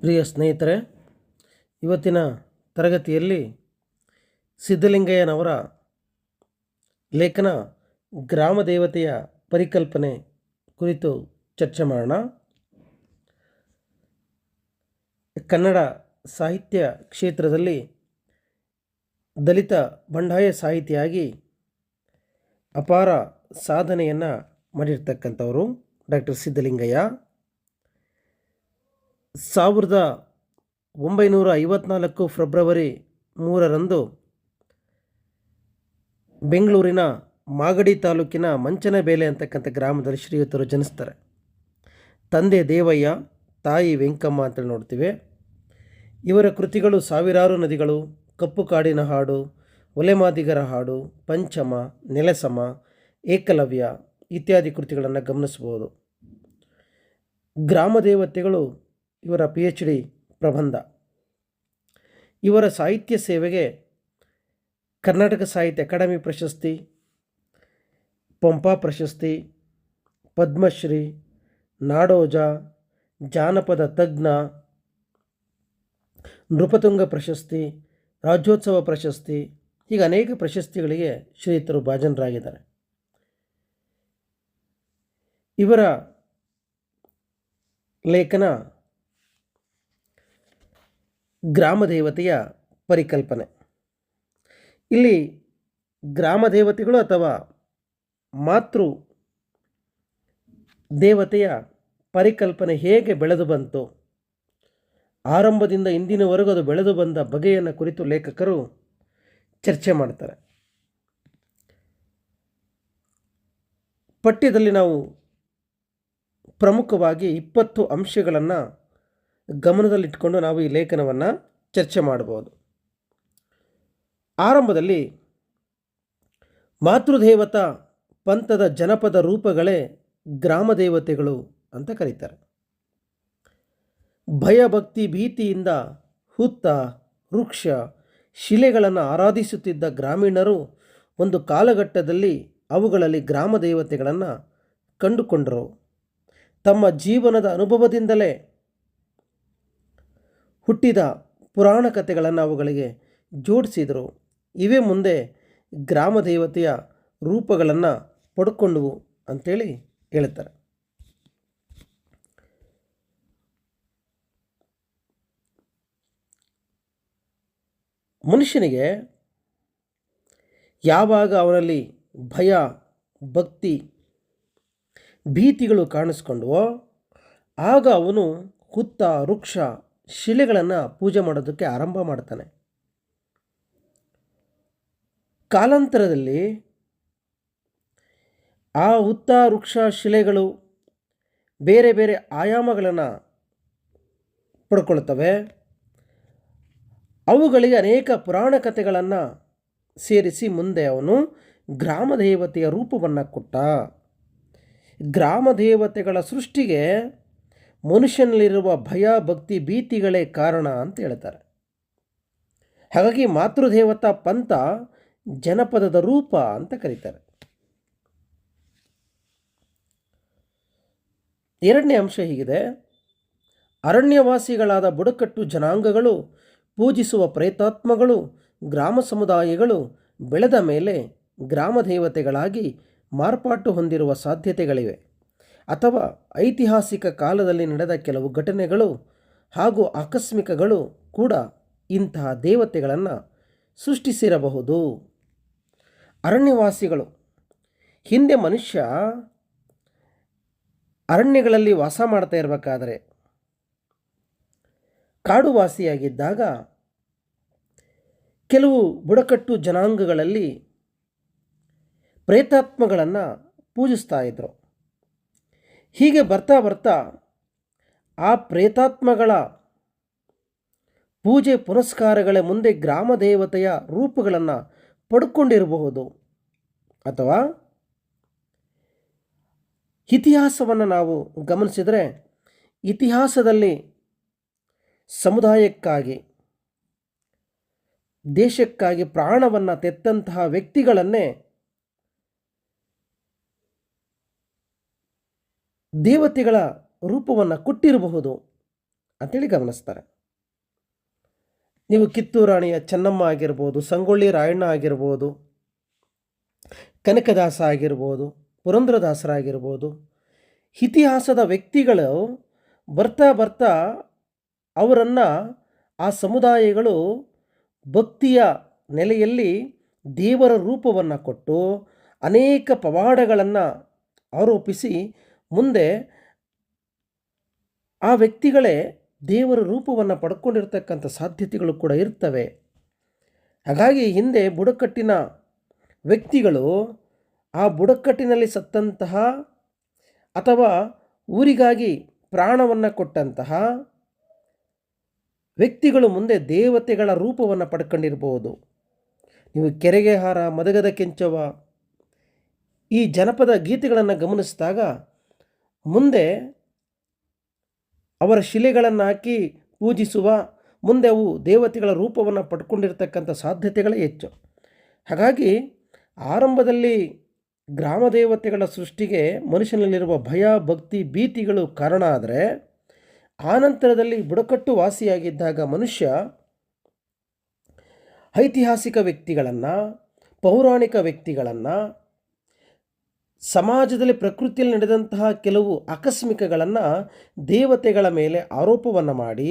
ಪ್ರಿಯ ಸ್ನೇಹಿತರೆ, ಇವತ್ತಿನ ತರಗತಿಯಲ್ಲಿ ಸಿದ್ಧಲಿಂಗಯ್ಯನವರ ಲೇಖನ ಗ್ರಾಮ ದೇವತೆಯ ಪರಿಕಲ್ಪನೆ ಕುರಿತು ಚರ್ಚೆ ಮಾಡೋಣ. ಕನ್ನಡ ಸಾಹಿತ್ಯ ಕ್ಷೇತ್ರದಲ್ಲಿ ದಲಿತ ಬಂಡಾಯ ಸಾಹಿತಿಯಾಗಿ ಅಪಾರ ಸಾಧನೆಯನ್ನು ಮಾಡಿರ್ತಕ್ಕಂಥವರು ಡಾಕ್ಟರ್ ಸಿದ್ಧಲಿಂಗಯ್ಯ. 1954 ಫೆಬ್ರವರಿ 3ರಂದು ಬೆಂಗಳೂರಿನ ಮಾಗಡಿ ತಾಲೂಕಿನ ಮಂಚನಬೇಲೆ ಅಂತಕ್ಕಂಥ ಗ್ರಾಮದಲ್ಲಿ ಶ್ರೀಯುತರು ಜನಿಸ್ತಾರೆ. ತಂದೆ ದೇವಯ್ಯ, ತಾಯಿ ವೆಂಕಮ್ಮ ಅಂತೇಳಿ ನೋಡ್ತೀವಿ. ಇವರ ಕೃತಿಗಳು ಸಾವಿರಾರು ನದಿಗಳು, ಕಪ್ಪು ಕಾಡಿನ ಹಾಡು, ಒಲೆಮಾದಿಗರ ಹಾಡು, ಪಂಚಮ, ನೆಲಸಮ, ಏಕಲವ್ಯ ಇತ್ಯಾದಿ ಕೃತಿಗಳನ್ನು ಗಮನಿಸಬಹುದು. ಗ್ರಾಮ ದೇವತೆಗಳು ಇವರ PhD ಪ್ರಬಂಧ. ಇವರ ಸಾಹಿತ್ಯ ಸೇವೆಗೆ ಕರ್ನಾಟಕ ಸಾಹಿತ್ಯ ಅಕಾಡೆಮಿ ಪ್ರಶಸ್ತಿ, ಪಂಪ ಪ್ರಶಸ್ತಿ, ಪದ್ಮಶ್ರೀ, ನಾಡೋಜ, ಜಾನಪದ ತಜ್ಞ, ನೃಪತುಂಗ ಪ್ರಶಸ್ತಿ, ರಾಜ್ಯೋತ್ಸವ ಪ್ರಶಸ್ತಿ ಹೀಗೆ ಅನೇಕ ಪ್ರಶಸ್ತಿಗಳಿಗೆ ಶ್ರೀಯುತರು ಭಾಜನರಾಗಿದ್ದಾರೆ. ಇವರ ಲೇಖನ ಗ್ರಾಮ ದೇವತೆಯ ಪರಿಕಲ್ಪನೆ. ಇಲ್ಲಿ ಗ್ರಾಮ ದೇವತೆಗಳು ಅಥವಾ ಮಾತೃ ದೇವತೆಯ ಪರಿಕಲ್ಪನೆ ಹೇಗೆ ಬೆಳೆದು ಬಂತು, ಆರಂಭದಿಂದ ಇಂದಿನವರೆಗೂ ಅದು ಬೆಳೆದು ಬಂದ ಬಗೆಯನ್ನು ಕುರಿತು ಲೇಖಕರು ಚರ್ಚೆ ಮಾಡ್ತಾರೆ. ಪಠ್ಯದಲ್ಲಿ ನಾವು ಪ್ರಮುಖವಾಗಿ 20 ಅಂಶಗಳನ್ನು ಗಮನದಲ್ಲಿಟ್ಟುಕೊಂಡು ನಾವು ಈ ಲೇಖನವನ್ನು ಚರ್ಚೆ ಮಾಡಬಹುದು. ಆರಂಭದಲ್ಲಿ ಮಾತೃದೇವತಾ ಪಂಥದ ಜನಪದ ರೂಪಗಳೇ ಗ್ರಾಮ ದೇವತೆಗಳು ಅಂತ ಕರೀತಾರೆ. ಭಯಭಕ್ತಿ ಭೀತಿಯಿಂದ ಹುತ್ತ, ವೃಕ್ಷ, ಶಿಲೆಗಳನ್ನು ಆರಾಧಿಸುತ್ತಿದ್ದ ಗ್ರಾಮೀಣರು ಒಂದು ಕಾಲಘಟ್ಟದಲ್ಲಿ ಅವುಗಳಲ್ಲಿ ಗ್ರಾಮ ದೇವತೆಗಳನ್ನು ಕಂಡುಕೊಂಡರು. ತಮ್ಮ ಜೀವನದ ಅನುಭವದಿಂದಲೇ ಹುಟ್ಟಿದ ಪುರಾಣ ಕಥೆಗಳನ್ನು ಅವುಗಳಿಗೆ ಜೋಡಿಸಿದರು. ಇವೇ ಮುಂದೆ ಗ್ರಾಮ ದೇವತೆಯ ರೂಪಗಳನ್ನು ಪಡ್ಕೊಂಡವು ಅಂಥೇಳಿ ಹೇಳ್ತಾರೆ. ಮನುಷ್ಯನಿಗೆ ಯಾವಾಗ ಅವನಲ್ಲಿ ಭಯ, ಭಕ್ತಿ, ಭೀತಿಗಳು ಕಾಣಿಸ್ಕೊಂಡವೋ ಆಗ ಅವನು ಹುತ್ತ, ವೃಕ್ಷ, ಶಿಲೆಗಳನ್ನು ಪೂಜೆ ಮಾಡೋದಕ್ಕೆ ಆರಂಭ ಮಾಡ್ತಾನೆ. ಕಾಲಾಂತರದಲ್ಲಿ ಆ ಹುತ್ತ, ವೃಕ್ಷ, ಶಿಲೆಗಳು ಬೇರೆ ಬೇರೆ ಆಯಾಮಗಳನ್ನು ಪಡ್ಕೊಳ್ತವೆ. ಅವುಗಳಿಗೆ ಅನೇಕ ಪುರಾಣ ಕಥೆಗಳನ್ನು ಸೇರಿಸಿ ಮುಂದೆ ಅವನು ಗ್ರಾಮ ದೇವತೆಯ ರೂಪವನ್ನು ಕೊಟ್ಟ. ಗ್ರಾಮ ದೇವತೆಗಳ ಸೃಷ್ಟಿಗೆ ಮನುಷ್ಯನಲ್ಲಿರುವ ಭಯ, ಭಕ್ತಿ, ಭೀತಿಗಳೇ ಕಾರಣ ಅಂತ ಹೇಳ್ತಾರೆ. ಹಾಗಾಗಿ ಮಾತೃದೇವತಾ ಪಂಥ ಜನಪದದ ರೂಪ ಅಂತ ಕರೀತಾರೆ. ಎರಡನೇ ಅಂಶ ಹೀಗಿದೆ: ಅರಣ್ಯವಾಸಿಗಳಾದ ಬುಡಕಟ್ಟು ಜನಾಂಗಗಳು ಪೂಜಿಸುವ ಪ್ರೇತಾತ್ಮಗಳು ಗ್ರಾಮ ಸಮುದಾಯಗಳು ಬೆಳೆದ ಮೇಲೆ ಗ್ರಾಮ ದೇವತೆಗಳಾಗಿ ಮಾರ್ಪಾಟು ಹೊಂದಿರುವ ಸಾಧ್ಯತೆಗಳಿವೆ. ಅಥವಾ ಐತಿಹಾಸಿಕ ಕಾಲದಲ್ಲಿ ನಡೆದ ಕೆಲವು ಘಟನೆಗಳು ಹಾಗೂ ಆಕಸ್ಮಿಕಗಳು ಕೂಡ ಇಂತಹ ದೇವತೆಗಳನ್ನು ಸೃಷ್ಟಿಸಿರಬಹುದು. ಅರಣ್ಯವಾಸಿಗಳು, ಹಿಂದೆ ಮನುಷ್ಯ ಅರಣ್ಯಗಳಲ್ಲಿ ವಾಸ ಮಾಡ್ತಾ ಇರಬೇಕಾದ್ರೆ, ಕಾಡುವಾಸಿಯಾಗಿದ್ದಾಗ ಕೆಲವು ಬುಡಕಟ್ಟು ಜನಾಂಗಗಳಲ್ಲಿ ಪ್ರೇತಾತ್ಮಗಳನ್ನು ಪೂಜಿಸ್ತಾ ಇದ್ದರು. ಹೀಗೆ ಬರ್ತಾ ಬರ್ತಾ ಆ ಪ್ರೇತಾತ್ಮಗಳ ಪೂಜೆ ಪುನಸ್ಕಾರಗಳೇ ಮುಂದೆ ಗ್ರಾಮ ದೇವತೆಯ ರೂಪಗಳನ್ನು ಪಡ್ಕೊಂಡಿರಬಹುದು. ಅಥವಾ ಇತಿಹಾಸವನ್ನು ನಾವು ಗಮನಿಸಿದರೆ, ಇತಿಹಾಸದಲ್ಲಿ ಸಮುದಾಯಕ್ಕಾಗಿ, ದೇಶಕ್ಕಾಗಿ ಪ್ರಾಣವನ್ನು ತೆತ್ತಂತಹ ವ್ಯಕ್ತಿಗಳನ್ನೇ ದೇವತೆಗಳ ರೂಪವನ್ನು ಕೊಟ್ಟಿರಬಹುದು. ಅಂತೇಳಿ ಗಮನಿಸ್ತಾರೆ. ನೀವು ಕಿತ್ತೂರು ರಾಣಿಯ ಚೆನ್ನಮ್ಮ ಆಗಿರ್ಬೋದು, ಸಂಗೊಳ್ಳಿ ರಾಯಣ್ಣ ಆಗಿರ್ಬೋದು, ಕನಕದಾಸ ಆಗಿರ್ಬೋದು, ಪುರಂದರದಾಸರಾಗಿರ್ಬೋದು, ಇತಿಹಾಸದ ವ್ಯಕ್ತಿಗಳು ಬರ್ತಾ ಬರ್ತಾ ಅವರನ್ನು ಆ ಸಮುದಾಯಗಳು ಭಕ್ತಿಯ ನೆಲೆಯಲ್ಲಿ ದೇವರ ರೂಪವನ್ನು ಕೊಟ್ಟು ಅನೇಕ ಪವಾಡಗಳನ್ನು ಆರೋಪಿಸಿ ಮುಂದೆ ಆ ವ್ಯಕ್ತಿಗಳೇ ದೇವರ ರೂಪವನ್ನು ಪಡ್ಕೊಂಡಿರ್ತಕ್ಕಂಥ ಸಾಧ್ಯತೆಗಳು ಕೂಡ ಇರ್ತವೆ. ಹಾಗಾಗಿ ಹಿಂದೆ ಬುಡಕಟ್ಟಿನ ವ್ಯಕ್ತಿಗಳು ಆ ಬುಡಕಟ್ಟಿನಲ್ಲಿ ಸತ್ತಂತಹ ಅಥವಾ ಊರಿಗಾಗಿ ಪ್ರಾಣವನ್ನು ಕೊಟ್ಟಂತಹ ವ್ಯಕ್ತಿಗಳು ಮುಂದೆ ದೇವತೆಗಳ ರೂಪವನ್ನು ಪಡ್ಕೊಂಡಿರ್ಬೋದು. ನೀವು ಕೆರೆಗೆ ಹಾರ, ಮದಗದ ಕೆಂಚವ ಈ ಜನಪದ ಗೀತೆಗಳನ್ನು ಗಮನಿಸಿದಾಗ ಮುಂದೆ ಅವರ ಶಿಲೆಗಳನ್ನು ಹಾಕಿ ಪೂಜಿಸುವ ಮುಂದೆ ಅವು ದೇವತೆಗಳ ರೂಪವನ್ನು ಪಡ್ಕೊಂಡಿರ್ತಕ್ಕಂಥ ಸಾಧ್ಯತೆಗಳೇ ಹೆಚ್ಚು. ಹಾಗಾಗಿ ಆರಂಭದಲ್ಲಿ ಗ್ರಾಮ ದೇವತೆಗಳ ಸೃಷ್ಟಿಗೆ ಮನುಷ್ಯನಲ್ಲಿರುವ ಭಯ, ಭಕ್ತಿ, ಭೀತಿಗಳು ಕಾರಣ ಆದರೆ ಆನಂತರದಲ್ಲಿ ಬುಡಕಟ್ಟು ವಾಸಿಯಾಗಿದ್ದಾಗ ಮನುಷ್ಯ ಐತಿಹಾಸಿಕ ವ್ಯಕ್ತಿಗಳನ್ನು, ಪೌರಾಣಿಕ ವ್ಯಕ್ತಿಗಳನ್ನು, ಸಮಾಜದಲ್ಲಿ ಪ್ರಕೃತಿಯಲ್ಲಿ ನಡೆದಂತಹ ಕೆಲವು ಆಕಸ್ಮಿಕಗಳನ್ನು ದೇವತೆಗಳ ಮೇಲೆ ಆರೋಪವನ್ನು ಮಾಡಿ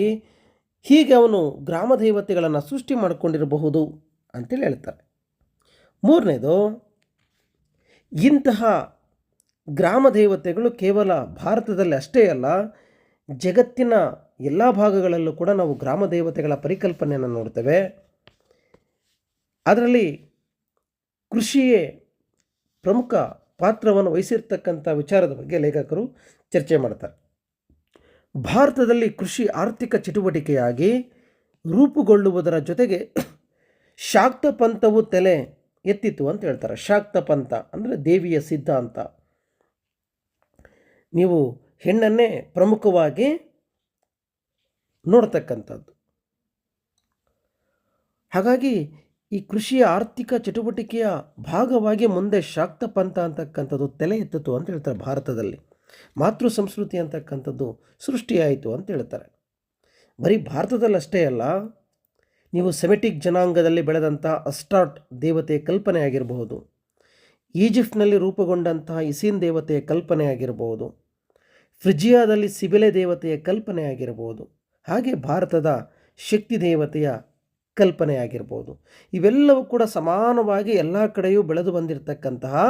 ಹೀಗೆ ಅವನು ಗ್ರಾಮ ದೇವತೆಗಳನ್ನು ಸೃಷ್ಟಿ ಮಾಡಿಕೊಂಡಿರಬಹುದು ಅಂತೇಳಿ ಹೇಳ್ತಾರೆ. ಮೂರನೇದು, ಇಂತಹ ಗ್ರಾಮ ದೇವತೆಗಳು ಕೇವಲ ಭಾರತದಲ್ಲಿ ಅಷ್ಟೇ ಅಲ್ಲ, ಜಗತ್ತಿನ ಎಲ್ಲ ಭಾಗಗಳಲ್ಲೂ ಕೂಡ ನಾವು ಗ್ರಾಮ ದೇವತೆಗಳ ಪರಿಕಲ್ಪನೆಯನ್ನು ನೋಡ್ತೇವೆ. ಅದರಲ್ಲಿ ಕೃಷಿಯೇ ಪ್ರಮುಖ ಪಾತ್ರವನ್ನು ವಹಿಸಿರ್ತಕ್ಕಂಥ ವಿಚಾರದ ಬಗ್ಗೆ ಲೇಖಕರು ಚರ್ಚೆ ಮಾಡ್ತಾರೆ. ಭಾರತದಲ್ಲಿ ಕೃಷಿ ಆರ್ಥಿಕ ಚಟುವಟಿಕೆಯಾಗಿ ರೂಪುಗೊಳ್ಳುವುದರ ಜೊತೆಗೆ ಶಾಕ್ತ ಪಂಥವು ತಲೆ ಎತ್ತಿತು ಅಂತ ಹೇಳ್ತಾರೆ. ಶಾಕ್ತ ಪಂಥ ಅಂದರೆ ದೇವಿಯ ಸಿದ್ಧಾಂತ. ನೀವು ಹೆಣ್ಣನ್ನೇ ಪ್ರಮುಖವಾಗಿ ನೋಡ್ತಕ್ಕಂಥದ್ದು. ಹಾಗಾಗಿ ಈ ಕೃಷಿಯ ಆರ್ಥಿಕ ಚಟುವಟಿಕೆಯ ಭಾಗವಾಗಿ ಮುಂದೆ ಶಾಕ್ತ ಪಂಥ ಅಂತಕ್ಕಂಥದ್ದು ತಲೆ ಎತ್ತಿತು ಅಂತ ಹೇಳ್ತಾರೆ. ಭಾರತದಲ್ಲಿ ಮಾತೃ ಸಂಸ್ಕೃತಿ ಅಂತಕ್ಕಂಥದ್ದು ಸೃಷ್ಟಿಯಾಯಿತು ಅಂತ ಹೇಳ್ತಾರೆ. ಬರೀ ಭಾರತದಲ್ಲಷ್ಟೇ ಅಲ್ಲ, ನೀವು ಸೆಮೆಟಿಕ್ ಜನಾಂಗದಲ್ಲಿ ಬೆಳೆದಂಥ ಅಸ್ಟಾರ್ಟ್ ದೇವತೆಯ ಕಲ್ಪನೆ ಆಗಿರಬಹುದು, ಈಜಿಪ್ಟ್ನಲ್ಲಿ ರೂಪುಗೊಂಡಂತಹ ಇಸೀನ್ ದೇವತೆಯ ಕಲ್ಪನೆ ಆಗಿರಬಹುದು, ಫ್ರಿಜಿಯಾದಲ್ಲಿ ಸಿಬಿಲೆ ದೇವತೆಯ ಕಲ್ಪನೆ ಆಗಿರಬಹುದು, ಹಾಗೆ ಭಾರತದ ಶಕ್ತಿ ದೇವತೆಯ ಕಲ್ಪನೆ ಆಗಿರ್ಬೋದು. ಇವೆಲ್ಲವೂ ಕೂಡ ಸಮಾನವಾಗಿ ಎಲ್ಲ ಕಡೆಯೂ ಬೆಳೆದು ಬಂದಿರತಕ್ಕಂತಹ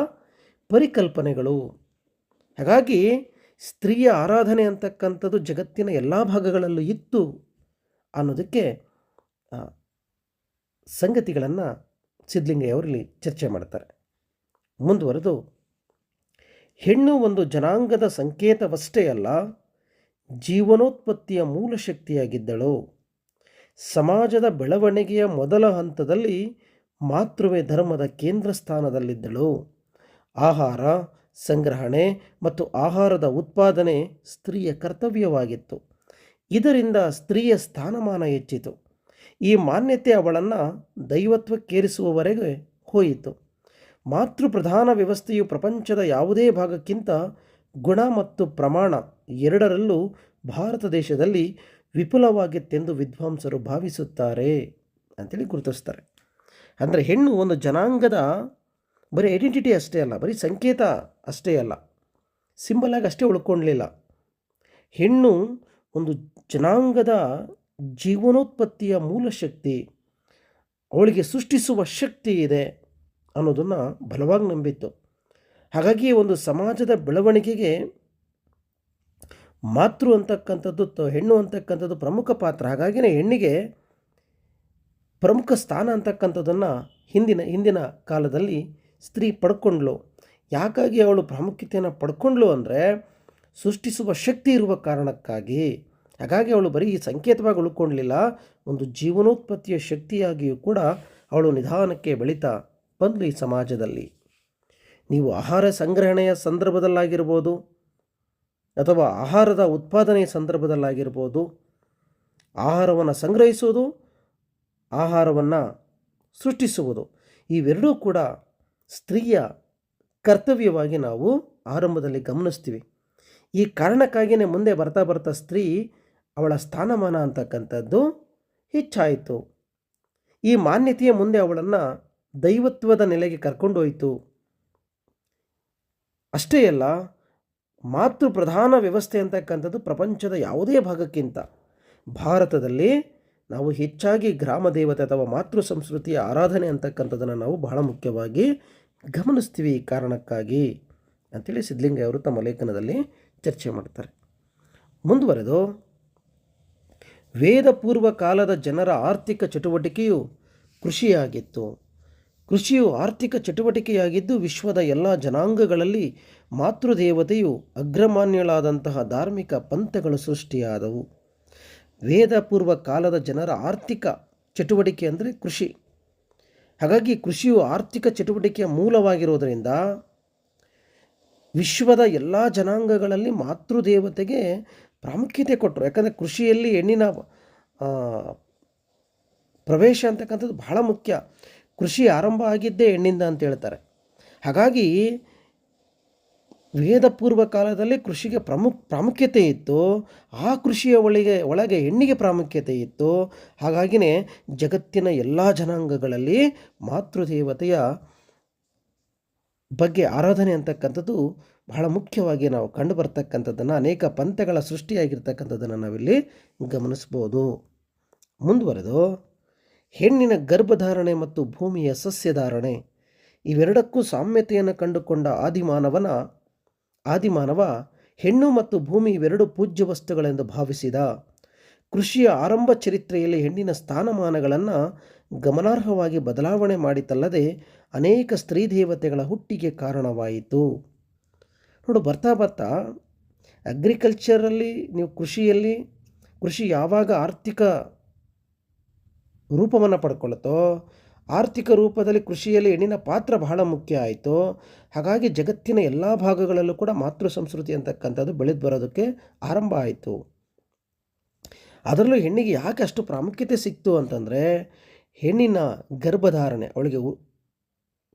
ಪರಿಕಲ್ಪನೆಗಳು. ಹಾಗಾಗಿ ಸ್ತ್ರೀಯ ಆರಾಧನೆ ಅಂತಕ್ಕಂಥದ್ದು ಜಗತ್ತಿನ ಎಲ್ಲ ಭಾಗಗಳಲ್ಲೂ ಇತ್ತು ಅನ್ನೋದಕ್ಕೆ ಸಂಗತಿಗಳನ್ನು ಸಿದ್ಧಲಿಂಗಯ್ಯವರಲ್ಲಿ ಚರ್ಚೆ ಮಾಡ್ತಾರೆ. ಮುಂದುವರೆದು, ಹೆಣ್ಣು ಒಂದು ಜನಾಂಗದ ಸಂಕೇತವಷ್ಟೇ ಅಲ್ಲ, ಜೀವನೋತ್ಪತ್ತಿಯ ಮೂಲ ಶಕ್ತಿಯಾಗಿದ್ದಳು. ಸಮಾಜದ ಬೆಳವಣಿಗೆಯ ಮೊದಲ ಹಂತದಲ್ಲಿ ಮಾತೃವೇ ಧರ್ಮದ ಕೇಂದ್ರ ಸ್ಥಾನದಲ್ಲಿದ್ದಳು. ಆಹಾರ ಸಂಗ್ರಹಣೆ ಮತ್ತು ಆಹಾರದ ಉತ್ಪಾದನೆ ಸ್ತ್ರೀಯ ಕರ್ತವ್ಯವಾಗಿತ್ತು. ಇದರಿಂದ ಸ್ತ್ರೀಯ ಸ್ಥಾನಮಾನ ಹೆಚ್ಚಿತು. ಈ ಮಾನ್ಯತೆ ಅವಳನ್ನು ದೈವತ್ವಕ್ಕೇರಿಸುವವರೆಗೆ ಹೋಯಿತು. ಮಾತೃಪ್ರಧಾನ ವ್ಯವಸ್ಥೆಯು ಪ್ರಪಂಚದ ಯಾವುದೇ ಭಾಗಕ್ಕಿಂತ ಗುಣ ಮತ್ತು ಪ್ರಮಾಣ ಎರಡರಲ್ಲೂ ಭಾರತ ದೇಶದಲ್ಲಿ ವಿಪುಲವಾಗಿತ್ತೆಂದು ವಿದ್ವಾಂಸರು ಭಾವಿಸುತ್ತಾರೆ ಅಂತೇಳಿ ಗುರುತಿಸ್ತಾರೆ. ಅಂದರೆ ಹೆಣ್ಣು ಒಂದು ಜನಾಂಗದ ಬರೀ ಐಡೆಂಟಿಟಿ ಅಷ್ಟೇ ಅಲ್ಲ, ಬರೀ ಸಂಕೇತ ಅಷ್ಟೇ ಅಲ್ಲ, ಸಿಂಬಲ್ ಆಗಿ ಅಷ್ಟೇ ಉಳ್ಕೊಳ್ಳಲಿಲ್ಲ. ಹೆಣ್ಣು ಒಂದು ಜನಾಂಗದ ಜೀವನೋತ್ಪತ್ತಿಯ ಮೂಲ ಶಕ್ತಿ, ಅವಳಿಗೆ ಸೃಷ್ಟಿಸುವ ಶಕ್ತಿ ಇದೆ ಅನ್ನೋದನ್ನು ಬಲವಾಗಿ ನಂಬಿತ್ತು. ಹಾಗಾಗಿ ಒಂದು ಸಮಾಜದ ಬೆಳವಣಿಗೆಗೆ ಮಾತೃ ಅಂತಕ್ಕಂಥದ್ದು, ಹೆಣ್ಣು ಅಂತಕ್ಕಂಥದ್ದು ಪ್ರಮುಖ ಪಾತ್ರ. ಹಾಗಾಗಿಯೇ ಹೆಣ್ಣಿಗೆ ಪ್ರಮುಖ ಸ್ಥಾನ ಅಂತಕ್ಕಂಥದ್ದನ್ನು ಹಿಂದಿನ ಕಾಲದಲ್ಲಿ ಸ್ತ್ರೀ ಪಡ್ಕೊಂಡ್ಳು. ಯಾಕಾಗಿ ಅವಳು ಪ್ರಾಮುಖ್ಯತೆಯನ್ನು ಪಡ್ಕೊಂಡ್ಳು ಅಂದರೆ ಸೃಷ್ಟಿಸುವ ಶಕ್ತಿ ಇರುವ ಕಾರಣಕ್ಕಾಗಿ. ಹಾಗಾಗಿ ಅವಳು ಬರೀ ಸಂಕೇತವಾಗಿ ಉಳ್ಕೊಳ್ಳಲಿಲ್ಲ, ಒಂದು ಜೀವನೋತ್ಪತ್ತಿಯ ಶಕ್ತಿಯಾಗಿಯೂ ಕೂಡ ಅವಳು ನಿಧಾನಕ್ಕೆ ಬೆಳೀತಾ ಬಂದಳು ಈ ಸಮಾಜದಲ್ಲಿ. ನೀವು ಆಹಾರ ಸಂಗ್ರಹಣೆಯ ಸಂದರ್ಭದಲ್ಲಾಗಿರ್ಬೋದು ಅಥವಾ ಆಹಾರದ ಉತ್ಪಾದನೆಯ ಸಂದರ್ಭದಲ್ಲಾಗಿರ್ಬೋದು, ಆಹಾರವನ್ನು ಸಂಗ್ರಹಿಸುವುದು, ಆಹಾರವನ್ನು ಸೃಷ್ಟಿಸುವುದು, ಇವೆರಡೂ ಕೂಡ ಸ್ತ್ರೀಯ ಕರ್ತವ್ಯವಾಗಿ ನಾವು ಆರಂಭದಲ್ಲಿ ಗಮನಿಸ್ತೀವಿ. ಈ ಕಾರಣಕ್ಕಾಗಿಯೇ ಮುಂದೆ ಬರ್ತಾ ಸ್ತ್ರೀ ಅವಳ ಸ್ಥಾನಮಾನ ಅಂತಕ್ಕಂಥದ್ದು ಹೆಚ್ಚಾಯಿತು. ಈ ಮಾನ್ಯತೆಯ ಮುಂದೆ ಅವಳನ್ನು ದೈವತ್ವದ ನೆಲೆಗೆ ಕರ್ಕೊಂಡೋಯಿತು. ಅಷ್ಟೇ ಅಲ್ಲ, ಮಾತೃ ಪ್ರಧಾನ ವ್ಯವಸ್ಥೆ ಅಂತಕ್ಕಂಥದ್ದು ಪ್ರಪಂಚದ ಯಾವುದೇ ಭಾಗಕ್ಕಿಂತ ಭಾರತದಲ್ಲಿ ನಾವು ಹೆಚ್ಚಾಗಿ ಗ್ರಾಮ ದೇವತೆ ಅಥವಾ ಮಾತೃ ಸಂಸ್ಕೃತಿಯ ಆರಾಧನೆ ಅಂತಕ್ಕಂಥದ್ದನ್ನು ನಾವು ಬಹಳ ಮುಖ್ಯವಾಗಿ ಗಮನಿಸ್ತೀವಿ. ಈ ಕಾರಣಕ್ಕಾಗಿ ಅಂಥೇಳಿ ಸಿದ್ಧಲಿಂಗಯ್ಯ ಅವರು ತಮ್ಮ ಲೇಖನದಲ್ಲಿ ಚರ್ಚೆ ಮಾಡ್ತಾರೆ. ಮುಂದುವರೆದು, ವೇದ ಪೂರ್ವ ಕಾಲದ ಜನರ ಆರ್ಥಿಕ ಚಟುವಟಿಕೆಯು ಕೃಷಿಯಾಗಿತ್ತು. ಕೃಷಿಯು ಆರ್ಥಿಕ ಚಟುವಟಿಕೆಯಾಗಿದ್ದು ವಿಶ್ವದ ಎಲ್ಲ ಜನಾಂಗಗಳಲ್ಲಿ ಮಾತೃದೇವತೆಯು ಅಗ್ರಮಾನ್ಯಳಾದಂತಹ ಧಾರ್ಮಿಕ ಪಂಥಗಳು ಸೃಷ್ಟಿಯಾದವು. ವೇದ ಪೂರ್ವ ಕಾಲದ ಜನರ ಆರ್ಥಿಕ ಚಟುವಟಿಕೆ ಅಂದರೆ ಕೃಷಿ. ಹಾಗಾಗಿ ಕೃಷಿಯು ಆರ್ಥಿಕ ಚಟುವಟಿಕೆಯ ಮೂಲವಾಗಿರೋದರಿಂದ ವಿಶ್ವದ ಎಲ್ಲ ಜನಾಂಗಗಳಲ್ಲಿ ಮಾತೃದೇವತೆಗೆ ಪ್ರಾಮುಖ್ಯತೆ ಕೊಟ್ಟರು. ಯಾಕಂದರೆ ಕೃಷಿಯಲ್ಲಿ ಹೆಣ್ಣಿನ ಪ್ರವೇಶ ಅಂತಕ್ಕಂಥದ್ದು ಬಹಳ ಮುಖ್ಯ. ಕೃಷಿ ಆರಂಭ ಆಗಿದ್ದೇ ಹೆಣ್ಣಿಂದ ಅಂತ ಹೇಳ್ತಾರೆ. ಹಾಗಾಗಿ ವೇದ ಪೂರ್ವ ಕಾಲದಲ್ಲಿ ಕೃಷಿಗೆ ಪ್ರಾಮುಖ್ಯತೆ ಇತ್ತು. ಆ ಕೃಷಿಯ ಒಳಗೆ ಹೆಣ್ಣಿಗೆ ಪ್ರಾಮುಖ್ಯತೆ ಇತ್ತು. ಹಾಗಾಗಿನೇ ಜಗತ್ತಿನ ಎಲ್ಲ ಜನಾಂಗಗಳಲ್ಲಿ ಮಾತೃದೇವತೆಯ ಬಗ್ಗೆ ಆರಾಧನೆ ಅಂತಕ್ಕಂಥದ್ದು ಬಹಳ ಮುಖ್ಯವಾಗಿ ನಾವು ಕಂಡು ಬರ್ತಕ್ಕಂಥದ್ದನ್ನು, ಅನೇಕ ಪಂಥಗಳ ಸೃಷ್ಟಿಯಾಗಿರ್ತಕ್ಕಂಥದ್ದನ್ನು ನಾವಿಲ್ಲಿ ಗಮನಿಸ್ಬೋದು. ಮುಂದುವರೆದು, ಹೆಣ್ಣಿನ ಗರ್ಭಧಾರಣೆ ಮತ್ತು ಭೂಮಿಯ ಸಸ್ಯಧಾರಣೆ ಇವೆರಡಕ್ಕೂ ಸಾಮ್ಯತೆಯನ್ನು ಕಂಡುಕೊಂಡ ಆದಿಮಾನವ ಹೆಣ್ಣು ಮತ್ತು ಭೂಮಿ ಇವೆರಡು ಪೂಜ್ಯ ವಸ್ತುಗಳೆಂದು ಭಾವಿಸಿದ. ಕೃಷಿಯ ಆರಂಭ ಚರಿತ್ರೆಯಲ್ಲಿ ಹೆಣ್ಣಿನ ಸ್ಥಾನಮಾನಗಳನ್ನು ಗಮನಾರ್ಹವಾಗಿ ಬದಲಾವಣೆ ಮಾಡಿತಲ್ಲದೆ ಅನೇಕ ಸ್ತ್ರೀ ದೇವತೆಗಳ ಹುಟ್ಟಿಗೆ ಕಾರಣವಾಯಿತು. ನೋಡು, ಬರ್ತಾ ಬರ್ತಾ ಅಗ್ರಿಕಲ್ಚರಲ್ಲಿ ನೀವು ಕೃಷಿ ಯಾವಾಗ ಆರ್ಥಿಕ ರೂಪವನ್ನು ಪಡ್ಕೊಳ್ಳುತ್ತೋ, ಆರ್ಥಿಕ ರೂಪದಲ್ಲಿ ಕೃಷಿಯಲ್ಲಿ ಹೆಣ್ಣಿನ ಪಾತ್ರ ಬಹಳ ಮುಖ್ಯ ಆಯಿತು. ಹಾಗಾಗಿ ಜಗತ್ತಿನ ಎಲ್ಲ ಭಾಗಗಳಲ್ಲೂ ಕೂಡ ಮಾತೃ ಸಂಸ್ಕೃತಿ ಅಂತಕ್ಕಂಥದ್ದು ಬೆಳೆದು ಬರೋದಕ್ಕೆ ಆರಂಭ ಆಯಿತು. ಅದರಲ್ಲೂ ಹೆಣ್ಣಿಗೆ ಯಾಕೆ ಅಷ್ಟು ಪ್ರಾಮುಖ್ಯತೆ ಸಿಕ್ತು ಅಂತಂದರೆ, ಹೆಣ್ಣಿನ ಗರ್ಭಧಾರಣೆ ಅವಳಿಗೆ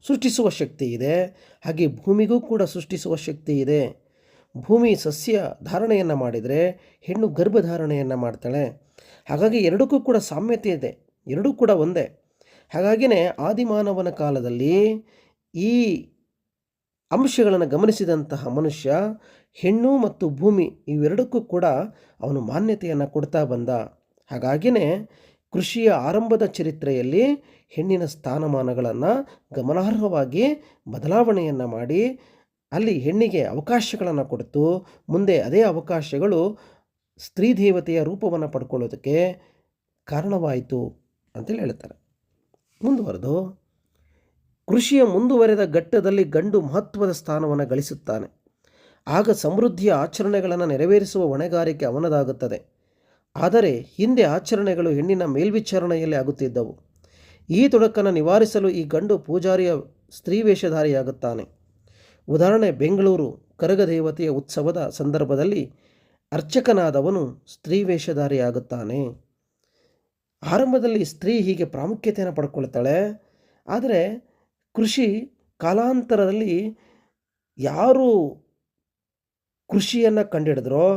ಸೃಷ್ಟಿಸುವ ಶಕ್ತಿ ಇದೆ, ಹಾಗೆ ಭೂಮಿಗೂ ಕೂಡ ಸೃಷ್ಟಿಸುವ ಶಕ್ತಿ ಇದೆ. ಭೂಮಿ ಸಸ್ಯ ಧಾರಣೆಯನ್ನು ಮಾಡಿದರೆ ಹೆಣ್ಣು ಗರ್ಭಧಾರಣೆಯನ್ನು ಮಾಡ್ತಾಳೆ. ಹಾಗಾಗಿ ಎರಡಕ್ಕೂ ಕೂಡ ಸಾಮ್ಯತೆ ಇದೆ, ಎರಡೂ ಕೂಡ ಒಂದೇ. ಹಾಗಾಗಿನೇ ಆದಿಮಾನವನ ಕಾಲದಲ್ಲಿ ಈ ಅಂಶಗಳನ್ನು ಗಮನಿಸಿದಂತಹ ಮನುಷ್ಯ ಹೆಣ್ಣು ಮತ್ತು ಭೂಮಿ ಇವೆರಡಕ್ಕೂ ಕೂಡ ಅವನು ಮಾನ್ಯತೆಯನ್ನು ಕೊಡ್ತಾ ಬಂದ. ಹಾಗಾಗಿನೇ ಕೃಷಿಯ ಆರಂಭದ ಚರಿತ್ರೆಯಲ್ಲಿ ಹೆಣ್ಣಿನ ಸ್ಥಾನಮಾನಗಳನ್ನು ಗಮನಾರ್ಹವಾಗಿ ಬದಲಾವಣೆಯನ್ನು ಮಾಡಿ ಅಲ್ಲಿ ಹೆಣ್ಣಿಗೆ ಅವಕಾಶಗಳನ್ನು ಕೊಡ್ತು. ಮುಂದೆ ಅದೇ ಅವಕಾಶಗಳು ಸ್ತ್ರೀ ದೇವತೆಯ ರೂಪವನ್ನು ಪಡ್ಕೊಳ್ಳೋದಕ್ಕೆ ಕಾರಣವಾಯಿತು ಅಂತೇಳಿ ಹೇಳ್ತಾರೆ. ಮುಂದುವರೆದು, ಕೃಷಿಯ ಮುಂದುವರೆದ ಘಟ್ಟದಲ್ಲಿ ಗಂಡು ಮಹತ್ವದ ಸ್ಥಾನವನ್ನು ಗಳಿಸುತ್ತಾನೆ. ಆಗ ಸಮೃದ್ಧಿಯ ಆಚರಣೆಗಳನ್ನು ನೆರವೇರಿಸುವ ಹೊಣೆಗಾರಿಕೆ ಅವನದಾಗುತ್ತದೆ. ಆದರೆ ಹಿಂದೆ ಆಚರಣೆಗಳು ಹೆಣ್ಣಿನ ಮೇಲ್ವಿಚಾರಣೆಯಲ್ಲಿ ಆಗುತ್ತಿದ್ದವು. ಈ ತೊಡಕನ್ನು ನಿವಾರಿಸಲು ಈ ಗಂಡು ಪೂಜಾರಿಯ ಸ್ತ್ರೀ ವೇಷಧಾರಿಯಾಗುತ್ತಾನೆ. ಉದಾಹರಣೆ, ಬೆಂಗಳೂರು ಕರಗ ದೇವತೆಯ ಉತ್ಸವದ ಸಂದರ್ಭದಲ್ಲಿ ಅರ್ಚಕನಾದವನು ಸ್ತ್ರೀ ವೇಷಧಾರಿಯಾಗುತ್ತಾನೆ. ಆರಂಭದಲ್ಲಿ ಸ್ತ್ರೀ ಹೀಗೆ ಪ್ರಾಮುಖ್ಯತೆಯನ್ನು ಪಡ್ಕೊಳ್ತಾಳೆ. ಆದರೆ ಕೃಷಿ ಕಾಲಾಂತರದಲ್ಲಿ ಯಾರು ಕೃಷಿಯನ್ನು ಕಂಡುಹಿಡಿದ್ರೋ,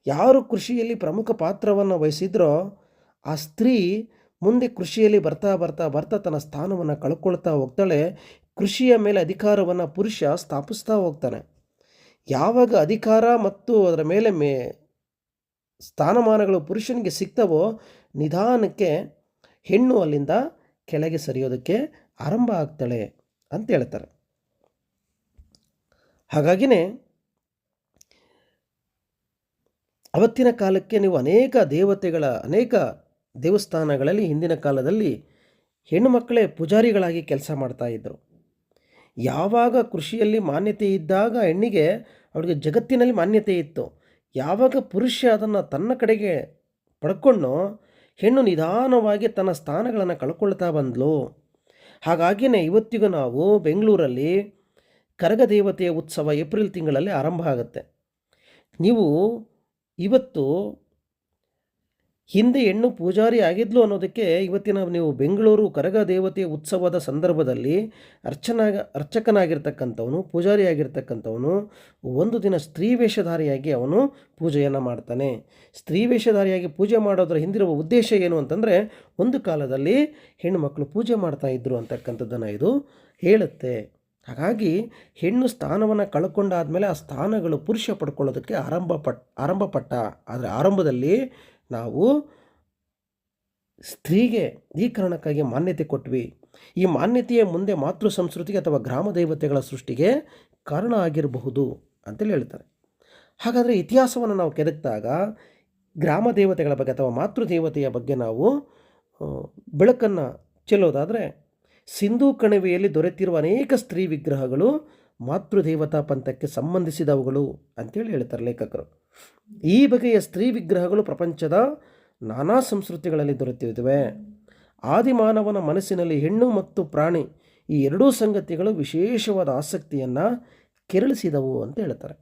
ಯಾರು ಕೃಷಿಯಲ್ಲಿ ಪ್ರಮುಖ ಪಾತ್ರವನ್ನು ವಹಿಸಿದ್ರೋ ಆ ಸ್ತ್ರೀ ಮುಂದೆ ಕೃಷಿಯಲ್ಲಿ ಬರ್ತಾ ಬರ್ತಾ ಬರ್ತಾ ತನ್ನ ಸ್ಥಾನವನ್ನು ಕಳ್ಕೊಳ್ತಾ ಹೋಗ್ತಾಳೆ. ಕೃಷಿಯ ಮೇಲೆ ಅಧಿಕಾರವನ್ನು ಪುರುಷ ಸ್ಥಾಪಿಸ್ತಾ ಹೋಗ್ತಾನೆ. ಯಾವಾಗ ಅಧಿಕಾರ ಮತ್ತು ಅದರ ಮೇಲೆ ಸ್ಥಾನಮಾನಗಳು ಪುರುಷನಿಗೆ ಸಿಗ್ತವೋ ನಿಧಾನಕ್ಕೆ ಹೆಣ್ಣು ಅಲ್ಲಿಂದ ಕೆಳಗೆ ಸರಿಯೋದಕ್ಕೆ ಆರಂಭ ಆಗ್ತಾಳೆ ಅಂತ ಹೇಳ್ತಾರೆ. ಹಾಗಾಗಿನೇ ಅವತ್ತಿನ ಕಾಲಕ್ಕೆ ನೀವು ಅನೇಕ ದೇವಸ್ಥಾನಗಳಲ್ಲಿ ಹಿಂದಿನ ಕಾಲದಲ್ಲಿ ಹೆಣ್ಣು ಮಕ್ಕಳೇ ಪೂಜಾರಿಗಳಾಗಿ ಕೆಲಸ ಮಾಡ್ತಾಯಿದ್ದರು. ಯಾವಾಗ ಕೃಷಿಯಲ್ಲಿ ಮಾನ್ಯತೆ ಇದ್ದಾಗ ಹೆಣ್ಣಿಗೆ ಅವಳಿಗೆ ಜಗತ್ತಿನಲ್ಲಿ ಮಾನ್ಯತೆ ಇತ್ತು. ಯಾವಾಗ ಪುರುಷ ಅದನ್ನು ತನ್ನ ಕಡೆಗೆ ಪಡ್ಕೊಂಡು ಹೆಣ್ಣು ನಿಧಾನವಾಗಿ ತನ್ನ ಸ್ಥಾನಗಳನ್ನು ಕಳ್ಕೊಳ್ತಾ ಬಂದಳು. ಹಾಗಾಗಿಯೇ ಇವತ್ತಿಗೂ ನಾವು ಬೆಂಗಳೂರಲ್ಲಿ ಕರಗ ದೇವತೆಯ ಉತ್ಸವ ಏಪ್ರಿಲ್ ತಿಂಗಳಲ್ಲಿ ಆರಂಭ ಆಗುತ್ತೆ. ನೀವು ಇವತ್ತು ಹಿಂದೆ ಹೆಣ್ಣು ಪೂಜಾರಿ ಆಗಿದ್ಲು ಅನ್ನೋದಕ್ಕೆ ಇವತ್ತಿನ ನೀವು ಬೆಂಗಳೂರು ಕರಗ ದೇವತೆಯ ಉತ್ಸವದ ಸಂದರ್ಭದಲ್ಲಿ ಅರ್ಚಕನಾಗಿರ್ತಕ್ಕಂಥವನು, ಪೂಜಾರಿ ಆಗಿರ್ತಕ್ಕಂಥವನು ಒಂದು ದಿನ ಸ್ತ್ರೀ ವೇಷಧಾರಿಯಾಗಿ ಅವನು ಪೂಜೆಯನ್ನು ಮಾಡ್ತಾನೆ. ಸ್ತ್ರೀ ವೇಷಧಾರಿಯಾಗಿ ಪೂಜೆ ಮಾಡೋದರ ಹಿಂದಿರುವ ಉದ್ದೇಶ ಏನು ಅಂತಂದರೆ, ಒಂದು ಕಾಲದಲ್ಲಿ ಹೆಣ್ಣು ಮಕ್ಕಳು ಪೂಜೆ ಮಾಡ್ತಾಯಿದ್ರು ಅಂತಕ್ಕಂಥದ್ದನ್ನು ಇದು ಹೇಳುತ್ತೆ. ಹಾಗಾಗಿ ಹೆಣ್ಣು ಸ್ಥಾನವನ್ನು ಕಳ್ಕೊಂಡಾದಮೇಲೆ ಆ ಸ್ಥಾನಗಳು ಪುರುಷ ಪಡ್ಕೊಳ್ಳೋದಕ್ಕೆ ಆರಂಭಪಟ್ಟ. ಆದರೆ ಆರಂಭದಲ್ಲಿ ನಾವು ಸ್ತ್ರೀಗೆ ಈ ಕಾರಣಕ್ಕಾಗಿ ಮಾನ್ಯತೆ ಕೊಟ್ವಿ. ಈ ಮಾನ್ಯತೆಯೇ ಮುಂದೆ ಮಾತೃ ಸಂಸ್ಕೃತಿಗೆ ಅಥವಾ ಗ್ರಾಮ ದೇವತೆಗಳ ಸೃಷ್ಟಿಗೆ ಕಾರಣ ಆಗಿರಬಹುದು ಅಂತೇಳಿ ಹೇಳ್ತಾರೆ. ಹಾಗಾದರೆ ಇತಿಹಾಸವನ್ನು ನಾವು ಕೆದಕಿದಾಗ ಗ್ರಾಮ ದೇವತೆಗಳ ಬಗ್ಗೆ ಅಥವಾ ಮಾತೃದೇವತೆಯ ಬಗ್ಗೆ ನಾವು ಬೆಳಕನ್ನು ಚೆಲ್ಲೋದಾದರೆ, ಸಿಂಧೂ ಕಣಿವೆಯಲ್ಲಿ ದೊರೆತಿರುವ ಅನೇಕ ಸ್ತ್ರೀ ವಿಗ್ರಹಗಳು ಮಾತೃದೇವತಾ ಪಂಥಕ್ಕೆ ಸಂಬಂಧಿಸಿದವುಗಳು ಅಂತೇಳಿ ಹೇಳ್ತಾರೆ ಲೇಖಕರು. ಈ ಬಗೆಯ ಸ್ತ್ರೀ ವಿಗ್ರಹಗಳು ಪ್ರಪಂಚದ ನಾನಾ ಸಂಸ್ಕೃತಿಗಳಲ್ಲಿ ದೊರೆತಿವೆ. ಆದಿಮಾನವನ ಮನಸ್ಸಿನಲ್ಲಿ ಹೆಣ್ಣು ಮತ್ತು ಪ್ರಾಣಿ ಈ ಎರಡೂ ಸಂಗತಿಗಳು ವಿಶೇಷವಾದ ಆಸಕ್ತಿಯನ್ನು ಕೆರಳಿಸಿದವು ಅಂತ ಹೇಳ್ತಾರೆ.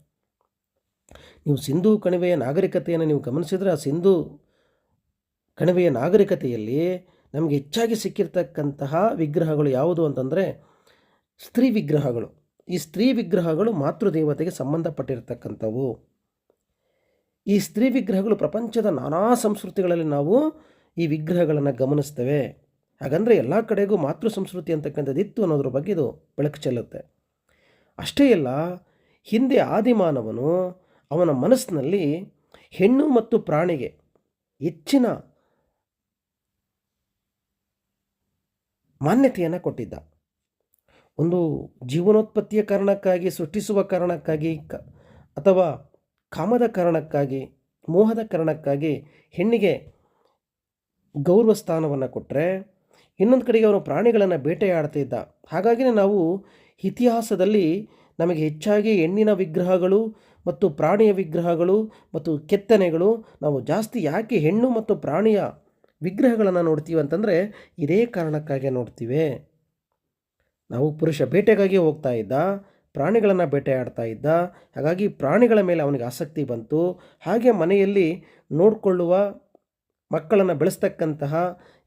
ನೀವು ಸಿಂಧೂ ಕಣಿವೆಯ ನಾಗರಿಕತೆಯನ್ನು ನೀವು ಗಮನಿಸಿದರೆ, ಆ ಸಿಂಧೂ ಕಣಿವೆಯ ನಾಗರಿಕತೆಯಲ್ಲಿ ನಮಗೆ ಹೆಚ್ಚಾಗಿ ಸಿಕ್ಕಿರ್ತಕ್ಕಂತಹ ವಿಗ್ರಹಗಳು ಯಾವುದು ಅಂತಂದರೆ ಸ್ತ್ರೀ ವಿಗ್ರಹಗಳು. ಈ ಸ್ತ್ರೀ ವಿಗ್ರಹಗಳು ಮಾತೃದೇವತೆಗೆ ಸಂಬಂಧಪಟ್ಟಿರ್ತಕ್ಕಂಥವು. ಈ ಸ್ತ್ರೀ ವಿಗ್ರಹಗಳು ಪ್ರಪಂಚದ ನಾನಾ ಸಂಸ್ಕೃತಿಗಳಲ್ಲಿ ನಾವು ಈ ವಿಗ್ರಹಗಳನ್ನು ಗಮನಿಸ್ತೇವೆ. ಹಾಗಂದರೆ ಎಲ್ಲ ಕಡೆಗೂ ಮಾತೃ ಸಂಸ್ಕೃತಿ ಅಂತಕ್ಕಂಥದ್ದು ಇತ್ತು ಅನ್ನೋದ್ರ ಬಗ್ಗೆ ಇದು ಬೆಳಕು ಚೆಲ್ಲುತ್ತೆ. ಅಷ್ಟೇ ಅಲ್ಲ, ಹಿಂದೆ ಆದಿಮಾನವನು ಅವನ ಮನಸ್ಸಿನಲ್ಲಿ ಹೆಣ್ಣು ಮತ್ತು ಪ್ರಾಣಿಗೆ ಹೆಚ್ಚಿನ ಮಾನ್ಯತೆಯನ್ನು ಕೊಟ್ಟಿದ್ದ. ಒಂದು ಜೀವನೋತ್ಪತ್ತಿಯ ಕಾರಣಕ್ಕಾಗಿ, ಸೃಷ್ಟಿಸುವ ಕಾರಣಕ್ಕಾಗಿ ಅಥವಾ ಕಾಮದ ಕಾರಣಕ್ಕಾಗಿ, ಮೋಹದ ಕಾರಣಕ್ಕಾಗಿ ಹೆಣ್ಣಿಗೆ ಗೌರವ ಸ್ಥಾನವನ್ನು ಕೊಟ್ಟರೆ, ಇನ್ನೊಂದು ಕಡೆಗೆ ಅವನು ಪ್ರಾಣಿಗಳನ್ನು ಬೇಟೆಯಾಡ್ತಿದ್ದ. ಹಾಗಾಗಿಯೇ ನಾವು ಇತಿಹಾಸದಲ್ಲಿ ನಮಗೆ ಹೆಚ್ಚಾಗಿ ಹೆಣ್ಣಿನ ವಿಗ್ರಹಗಳು ಮತ್ತು ಪ್ರಾಣಿಯ ವಿಗ್ರಹಗಳು ಮತ್ತು ಕೆತ್ತನೆಗಳು ನಾವು ಜಾಸ್ತಿ ಯಾಕೆ ಹೆಣ್ಣು ಮತ್ತು ಪ್ರಾಣಿಯ ವಿಗ್ರಹಗಳನ್ನು ನೋಡ್ತೀವಿ ಅಂತಂದರೆ ಇದೇ ಕಾರಣಕ್ಕಾಗಿ ನೋಡ್ತೀವಿ. ನಾವು ಪುರುಷ ಬೇಟೆಗಾಗಿ ಹೋಗ್ತಾ ಇದ್ದ, ಪ್ರಾಣಿಗಳನ್ನು ಬೇಟೆಯಾಡ್ತಾ ಇದ್ದ. ಹಾಗಾಗಿ ಪ್ರಾಣಿಗಳ ಮೇಲೆ ಅವನಿಗೆ ಆಸಕ್ತಿ ಬಂತು. ಹಾಗೆ ಮನೆಯಲ್ಲಿ ನೋಡಿಕೊಳ್ಳುವ ಮಕ್ಕಳನ್ನು ಬೆಳೆಸ್ತಕ್ಕಂತಹ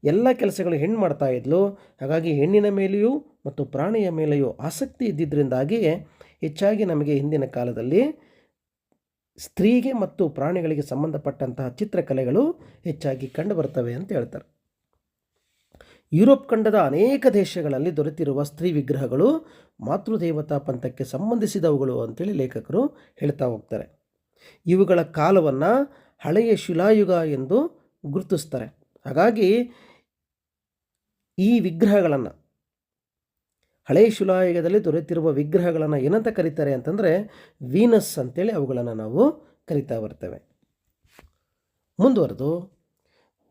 ಎಲ್ಲ ಕೆಲಸಗಳು ಹೆಣ್ಣು ಮಾಡ್ತಾ ಇದ್ಲು. ಹಾಗಾಗಿ ಹೆಣ್ಣಿನ ಮೇಲೆಯೂ ಮತ್ತು ಪ್ರಾಣಿಯ ಮೇಲೆಯೂ ಆಸಕ್ತಿ ಇದ್ದಿದ್ದರಿಂದಾಗಿ ಹೆಚ್ಚಾಗಿ ನಮಗೆ ಹಿಂದಿನ ಕಾಲದಲ್ಲಿ ಸ್ತ್ರೀಗೆ ಮತ್ತು ಪ್ರಾಣಿಗಳಿಗೆ ಸಂಬಂಧಪಟ್ಟಂತಹ ಚಿತ್ರಕಲೆಗಳು ಹೆಚ್ಚಾಗಿ ಕಂಡುಬರ್ತವೆ ಅಂತ ಹೇಳ್ತಾರೆ. ಯುರೋಪ್ ಖಂಡದ ಅನೇಕ ದೇಶಗಳಲ್ಲಿ ದೊರೆತಿರುವ ಸ್ತ್ರೀ ವಿಗ್ರಹಗಳು ಮಾತೃದೇವತಾ ಪಂಥಕ್ಕೆ ಸಂಬಂಧಿಸಿದವುಗಳು ಅಂತೇಳಿ ಲೇಖಕರು ಹೇಳ್ತಾ ಹೋಗ್ತಾರೆ. ಇವುಗಳ ಕಾಲವನ್ನು ಹಳೆಯ ಶಿಲಾಯುಗ ಎಂದು ಗುರುತಿಸ್ತಾರೆ. ಹಾಗಾಗಿ ಈ ವಿಗ್ರಹಗಳನ್ನು, ಹಳೆಯ ಶಿಲಾಯುಗದಲ್ಲಿ ದೊರೆತಿರುವ ವಿಗ್ರಹಗಳನ್ನು ಏನಂತ ಕರೀತಾರೆ ಅಂತಂದರೆ ವೀನಸ್ ಅಂತೇಳಿ ಅವುಗಳನ್ನು ನಾವು ಕರಿತಾ ಬರ್ತೇವೆ. ಮುಂದುವರೆದು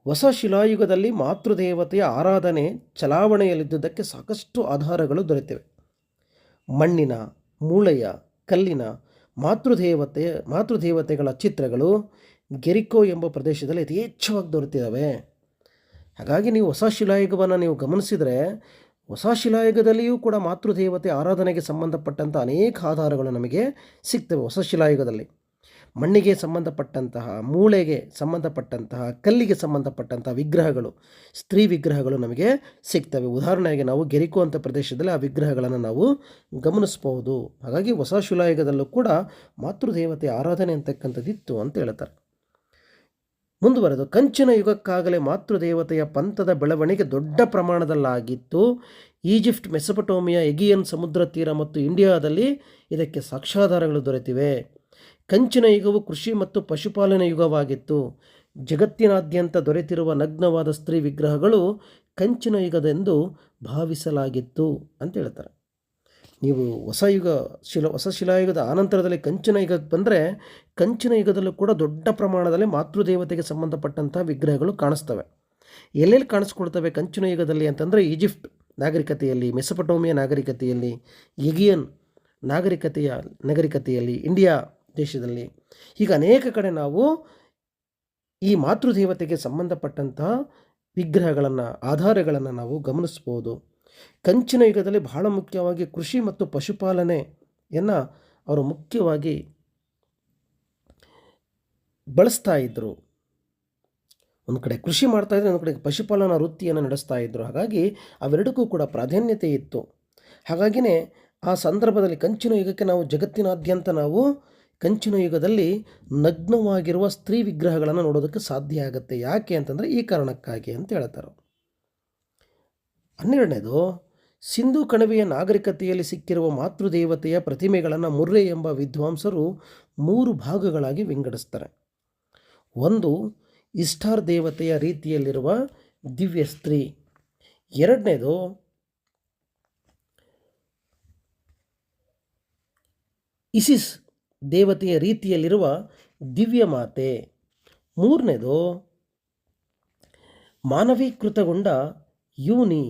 ಹೊಸ ಶಿಲಾಯುಗದಲ್ಲಿ ಮಾತೃದೇವತೆಯ ಆರಾಧನೆ ಚಲಾವಣೆಯಲ್ಲಿದ್ದುದಕ್ಕೆ ಸಾಕಷ್ಟು ಆಧಾರಗಳು ದೊರೆತಿವೆ. ಮಣ್ಣಿನ, ಮೂಳೆಯ, ಕಲ್ಲಿನ ಮಾತೃದೇವತೆಗಳ ಚಿತ್ರಗಳು ಗೆರಿಕೋ ಎಂಬ ಪ್ರದೇಶದಲ್ಲಿ ಯಥೇಚ್ಛವಾಗಿ ದೊರೆತಿದ್ದಾವೆ. ಹಾಗಾಗಿ ನೀವು ಹೊಸ ಶಿಲಾಯುಗವನ್ನು ನೀವು ಗಮನಿಸಿದರೆ, ಹೊಸ ಶಿಲಾಯುಗದಲ್ಲಿಯೂ ಕೂಡ ಮಾತೃದೇವತೆ ಆರಾಧನೆಗೆ ಸಂಬಂಧಪಟ್ಟಂಥ ಅನೇಕ ಆಧಾರಗಳು ನಮಗೆ ಸಿಗ್ತವೆ. ಹೊಸ ಶಿಲಾಯುಗದಲ್ಲಿ ಮಣ್ಣಿಗೆ ಸಂಬಂಧಪಟ್ಟಂತಹ, ಮೂಳೆಗೆ ಸಂಬಂಧಪಟ್ಟಂತಹ, ಕಲ್ಲಿಗೆ ಸಂಬಂಧಪಟ್ಟಂತಹ ವಿಗ್ರಹಗಳು, ಸ್ತ್ರೀ ವಿಗ್ರಹಗಳು ನಮಗೆ ಸಿಗ್ತವೆ. ಉದಾಹರಣೆಗೆ ನಾವು ಗೆರಿಕೋ ಅಂತ ಪ್ರದೇಶದಲ್ಲಿ ಆ ವಿಗ್ರಹಗಳನ್ನು ನಾವು ಗಮನಿಸ್ಬೋದು. ಹಾಗಾಗಿ ಹೊಸ ಶಿಲಾಯುಗದಲ್ಲೂ ಕೂಡ ಮಾತೃದೇವತೆ ಆರಾಧನೆ ಅಂತಕ್ಕಂಥದ್ದಿತ್ತು ಅಂತ ಹೇಳ್ತಾರೆ. ಮುಂದುವರೆದು ಕಂಚಿನ ಯುಗಕ್ಕಾಗಲೇ ಮಾತೃದೇವತೆಯ ಪಂಥದ ಬೆಳವಣಿಗೆ ದೊಡ್ಡ ಪ್ರಮಾಣದಲ್ಲಾಗಿತ್ತು. ಈಜಿಪ್ಟ್, ಮೆಸೊಪಟೋಮಿಯಾ, ಎಗಿಯನ್ ಸಮುದ್ರ ತೀರ ಮತ್ತು ಇಂಡಿಯಾದಲ್ಲಿ ಇದಕ್ಕೆ ಸಾಕ್ಷ್ಯಾಧಾರಗಳು ದೊರೆತಿವೆ. ಕಂಚಿನ ಯುಗವು ಕೃಷಿ ಮತ್ತು ಪಶುಪಾಲನೆ ಯುಗವಾಗಿತ್ತು. ಜಗತ್ತಿನಾದ್ಯಂತ ದೊರೆತಿರುವ ನಗ್ನವಾದ ಸ್ತ್ರೀ ವಿಗ್ರಹಗಳು ಕಂಚಿನ ಯುಗದೆಂದು ಭಾವಿಸಲಾಗಿತ್ತು ಅಂತ ಹೇಳ್ತಾರೆ. ನೀವು ಹೊಸ ಶಿಲಾಯುಗದ ಆನಂತರದಲ್ಲಿ ಕಂಚಿನ ಯುಗಕ್ಕೆ ಬಂದರೆ, ಕಂಚಿನ ಯುಗದಲ್ಲೂ ಕೂಡ ದೊಡ್ಡ ಪ್ರಮಾಣದಲ್ಲಿ ಮಾತೃದೇವತೆಗೆ ಸಂಬಂಧಪಟ್ಟಂಥ ವಿಗ್ರಹಗಳು ಕಾಣಿಸ್ತವೆ. ಎಲ್ಲೆಲ್ಲಿ ಕಾಣಿಸ್ಕೊಳ್ತವೆ ಕಂಚಿನ ಯುಗದಲ್ಲಿ ಅಂತಂದರೆ ಈಜಿಪ್ಟ್ ನಾಗರಿಕತೆಯಲ್ಲಿ, ಮೆಸೊಪಟೋಮಿಯಾ ನಾಗರಿಕತೆಯಲ್ಲಿ, ಎಗಿಯನ್ ನಾಗರಿಕತೆಯಲ್ಲಿ, ಇಂಡಿಯಾ ದೇಶದಲ್ಲಿ, ಹೀಗೆ ಅನೇಕ ಕಡೆ ನಾವು ಈ ಮಾತೃದೇವತೆಗೆ ಸಂಬಂಧಪಟ್ಟಂತಹ ವಿಗ್ರಹಗಳನ್ನು, ಆಧಾರಗಳನ್ನು ನಾವು ಗಮನಿಸ್ಬೋದು. ಕಂಚಿನ ಯುಗದಲ್ಲಿ ಬಹಳ ಮುಖ್ಯವಾಗಿ ಕೃಷಿ ಮತ್ತು ಪಶುಪಾಲನೆಯನ್ನು ಅವರು ಮುಖ್ಯವಾಗಿ ಬಳಸ್ತಾ ಇದ್ದರು. ಒಂದು ಕಡೆ ಕೃಷಿ ಮಾಡ್ತಾ ಇದ್ದರೆ, ಒಂದು ಕಡೆ ಪಶುಪಾಲನಾ ವೃತ್ತಿಯನ್ನು ನಡೆಸ್ತಾ ಇದ್ದರು. ಹಾಗಾಗಿ ಅವೆರಡಕ್ಕೂ ಕೂಡ ಪ್ರಾಧಾನ್ಯತೆ ಇತ್ತು. ಹಾಗಾಗಿಯೇ ಆ ಸಂದರ್ಭದಲ್ಲಿ ಕಂಚಿನ ಯುಗಕ್ಕೆ ನಾವು ಜಗತ್ತಿನಾದ್ಯಂತ ನಾವು ಕಂಚಿನ ಯುಗದಲ್ಲಿ ನಗ್ನವಾಗಿರುವ ಸ್ತ್ರೀ ವಿಗ್ರಹಗಳನ್ನು ನೋಡೋದಕ್ಕೆ ಸಾಧ್ಯ ಆಗುತ್ತೆ. ಯಾಕೆ ಅಂತಂದರೆ ಈ ಕಾರಣಕ್ಕಾಗಿ ಅಂತ ಹೇಳ್ತಾರೆ. 12ನೇದು, ಸಿಂಧೂ ಕಣಿವೆಯ ನಾಗರಿಕತೆಯಲ್ಲಿ ಸಿಕ್ಕಿರುವ ಮಾತೃದೇವತೆಯ ಪ್ರತಿಮೆಗಳನ್ನು ಮುರ್ರೆ ಎಂಬ ವಿದ್ವಾಂಸರು 3 ಭಾಗಗಳಾಗಿ ವಿಂಗಡಿಸ್ತಾರೆ. ಒಂದು, ಇಸ್ಟಾರ್ ದೇವತೆಯ ರೀತಿಯಲ್ಲಿರುವ ದಿವ್ಯ ಸ್ತ್ರೀ. 2ನೇದು, ಇಸಿಸ್ ದೇವತೆಯ ರೀತಿಯಲ್ಲಿರುವ ದಿವ್ಯ ಮಾತೆ. 3ನೇದು, ಮಾನವೀಕೃತಗೊಂಡ ಯೂನಿ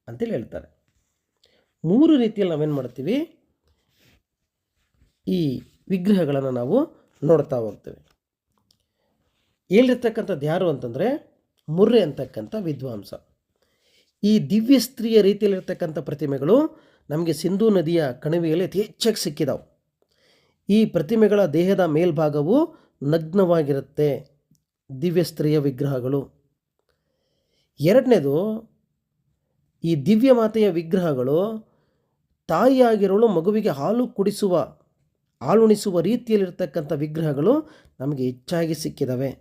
ಅಂತೇಳಿ ಹೇಳ್ತಾರೆ. 3 ರೀತಿಯಲ್ಲಿ ನಾವೇನು ಮಾಡ್ತೀವಿ, ಈ ವಿಗ್ರಹಗಳನ್ನು ನಾವು ನೋಡ್ತಾ ಹೋಗ್ತೇವೆ. ಹೇಳಿರ್ತಕ್ಕಂಥದ್ದು ಯಾರು ಅಂತಂದರೆ ಮುರ್ರೆ ಅಂತಕ್ಕಂಥ ವಿದ್ವಾಂಸ. ಈ ದಿವ್ಯ ಸ್ತ್ರೀಯ ರೀತಿಯಲ್ಲಿರ್ತಕ್ಕಂಥ ಪ್ರತಿಮೆಗಳು ನಮಗೆ ಸಿಂಧೂ ನದಿಯ ಕಣಿವೆಯಲ್ಲಿ ಅತಿ ಹೆಚ್ಚಾಗಿ ಸಿಕ್ಕಿದಾವೆ. ಈ ಪ್ರತಿಮೆಗಳ ದೇಹದ ಮೇಲ್ಭಾಗವು ನಗ್ನವಾಗಿರುತ್ತೆ, ದಿವ್ಯ ಸ್ತ್ರೀಯ ವಿಗ್ರಹಗಳು. 2ನೇದು, ಈ ದಿವ್ಯ ಮಾತೆಯ ವಿಗ್ರಹಗಳು ತಾಯಿಯಾಗಿರೋಳು ಮಗುವಿಗೆ ಹಾಲುಣಿಸುವ ರೀತಿಯಲ್ಲಿರ್ತಕ್ಕಂಥ ವಿಗ್ರಹಗಳು ನಮಗೆ ಹೆಚ್ಚಾಗಿ ಸಿಕ್ಕಿದ್ದಾವೆ.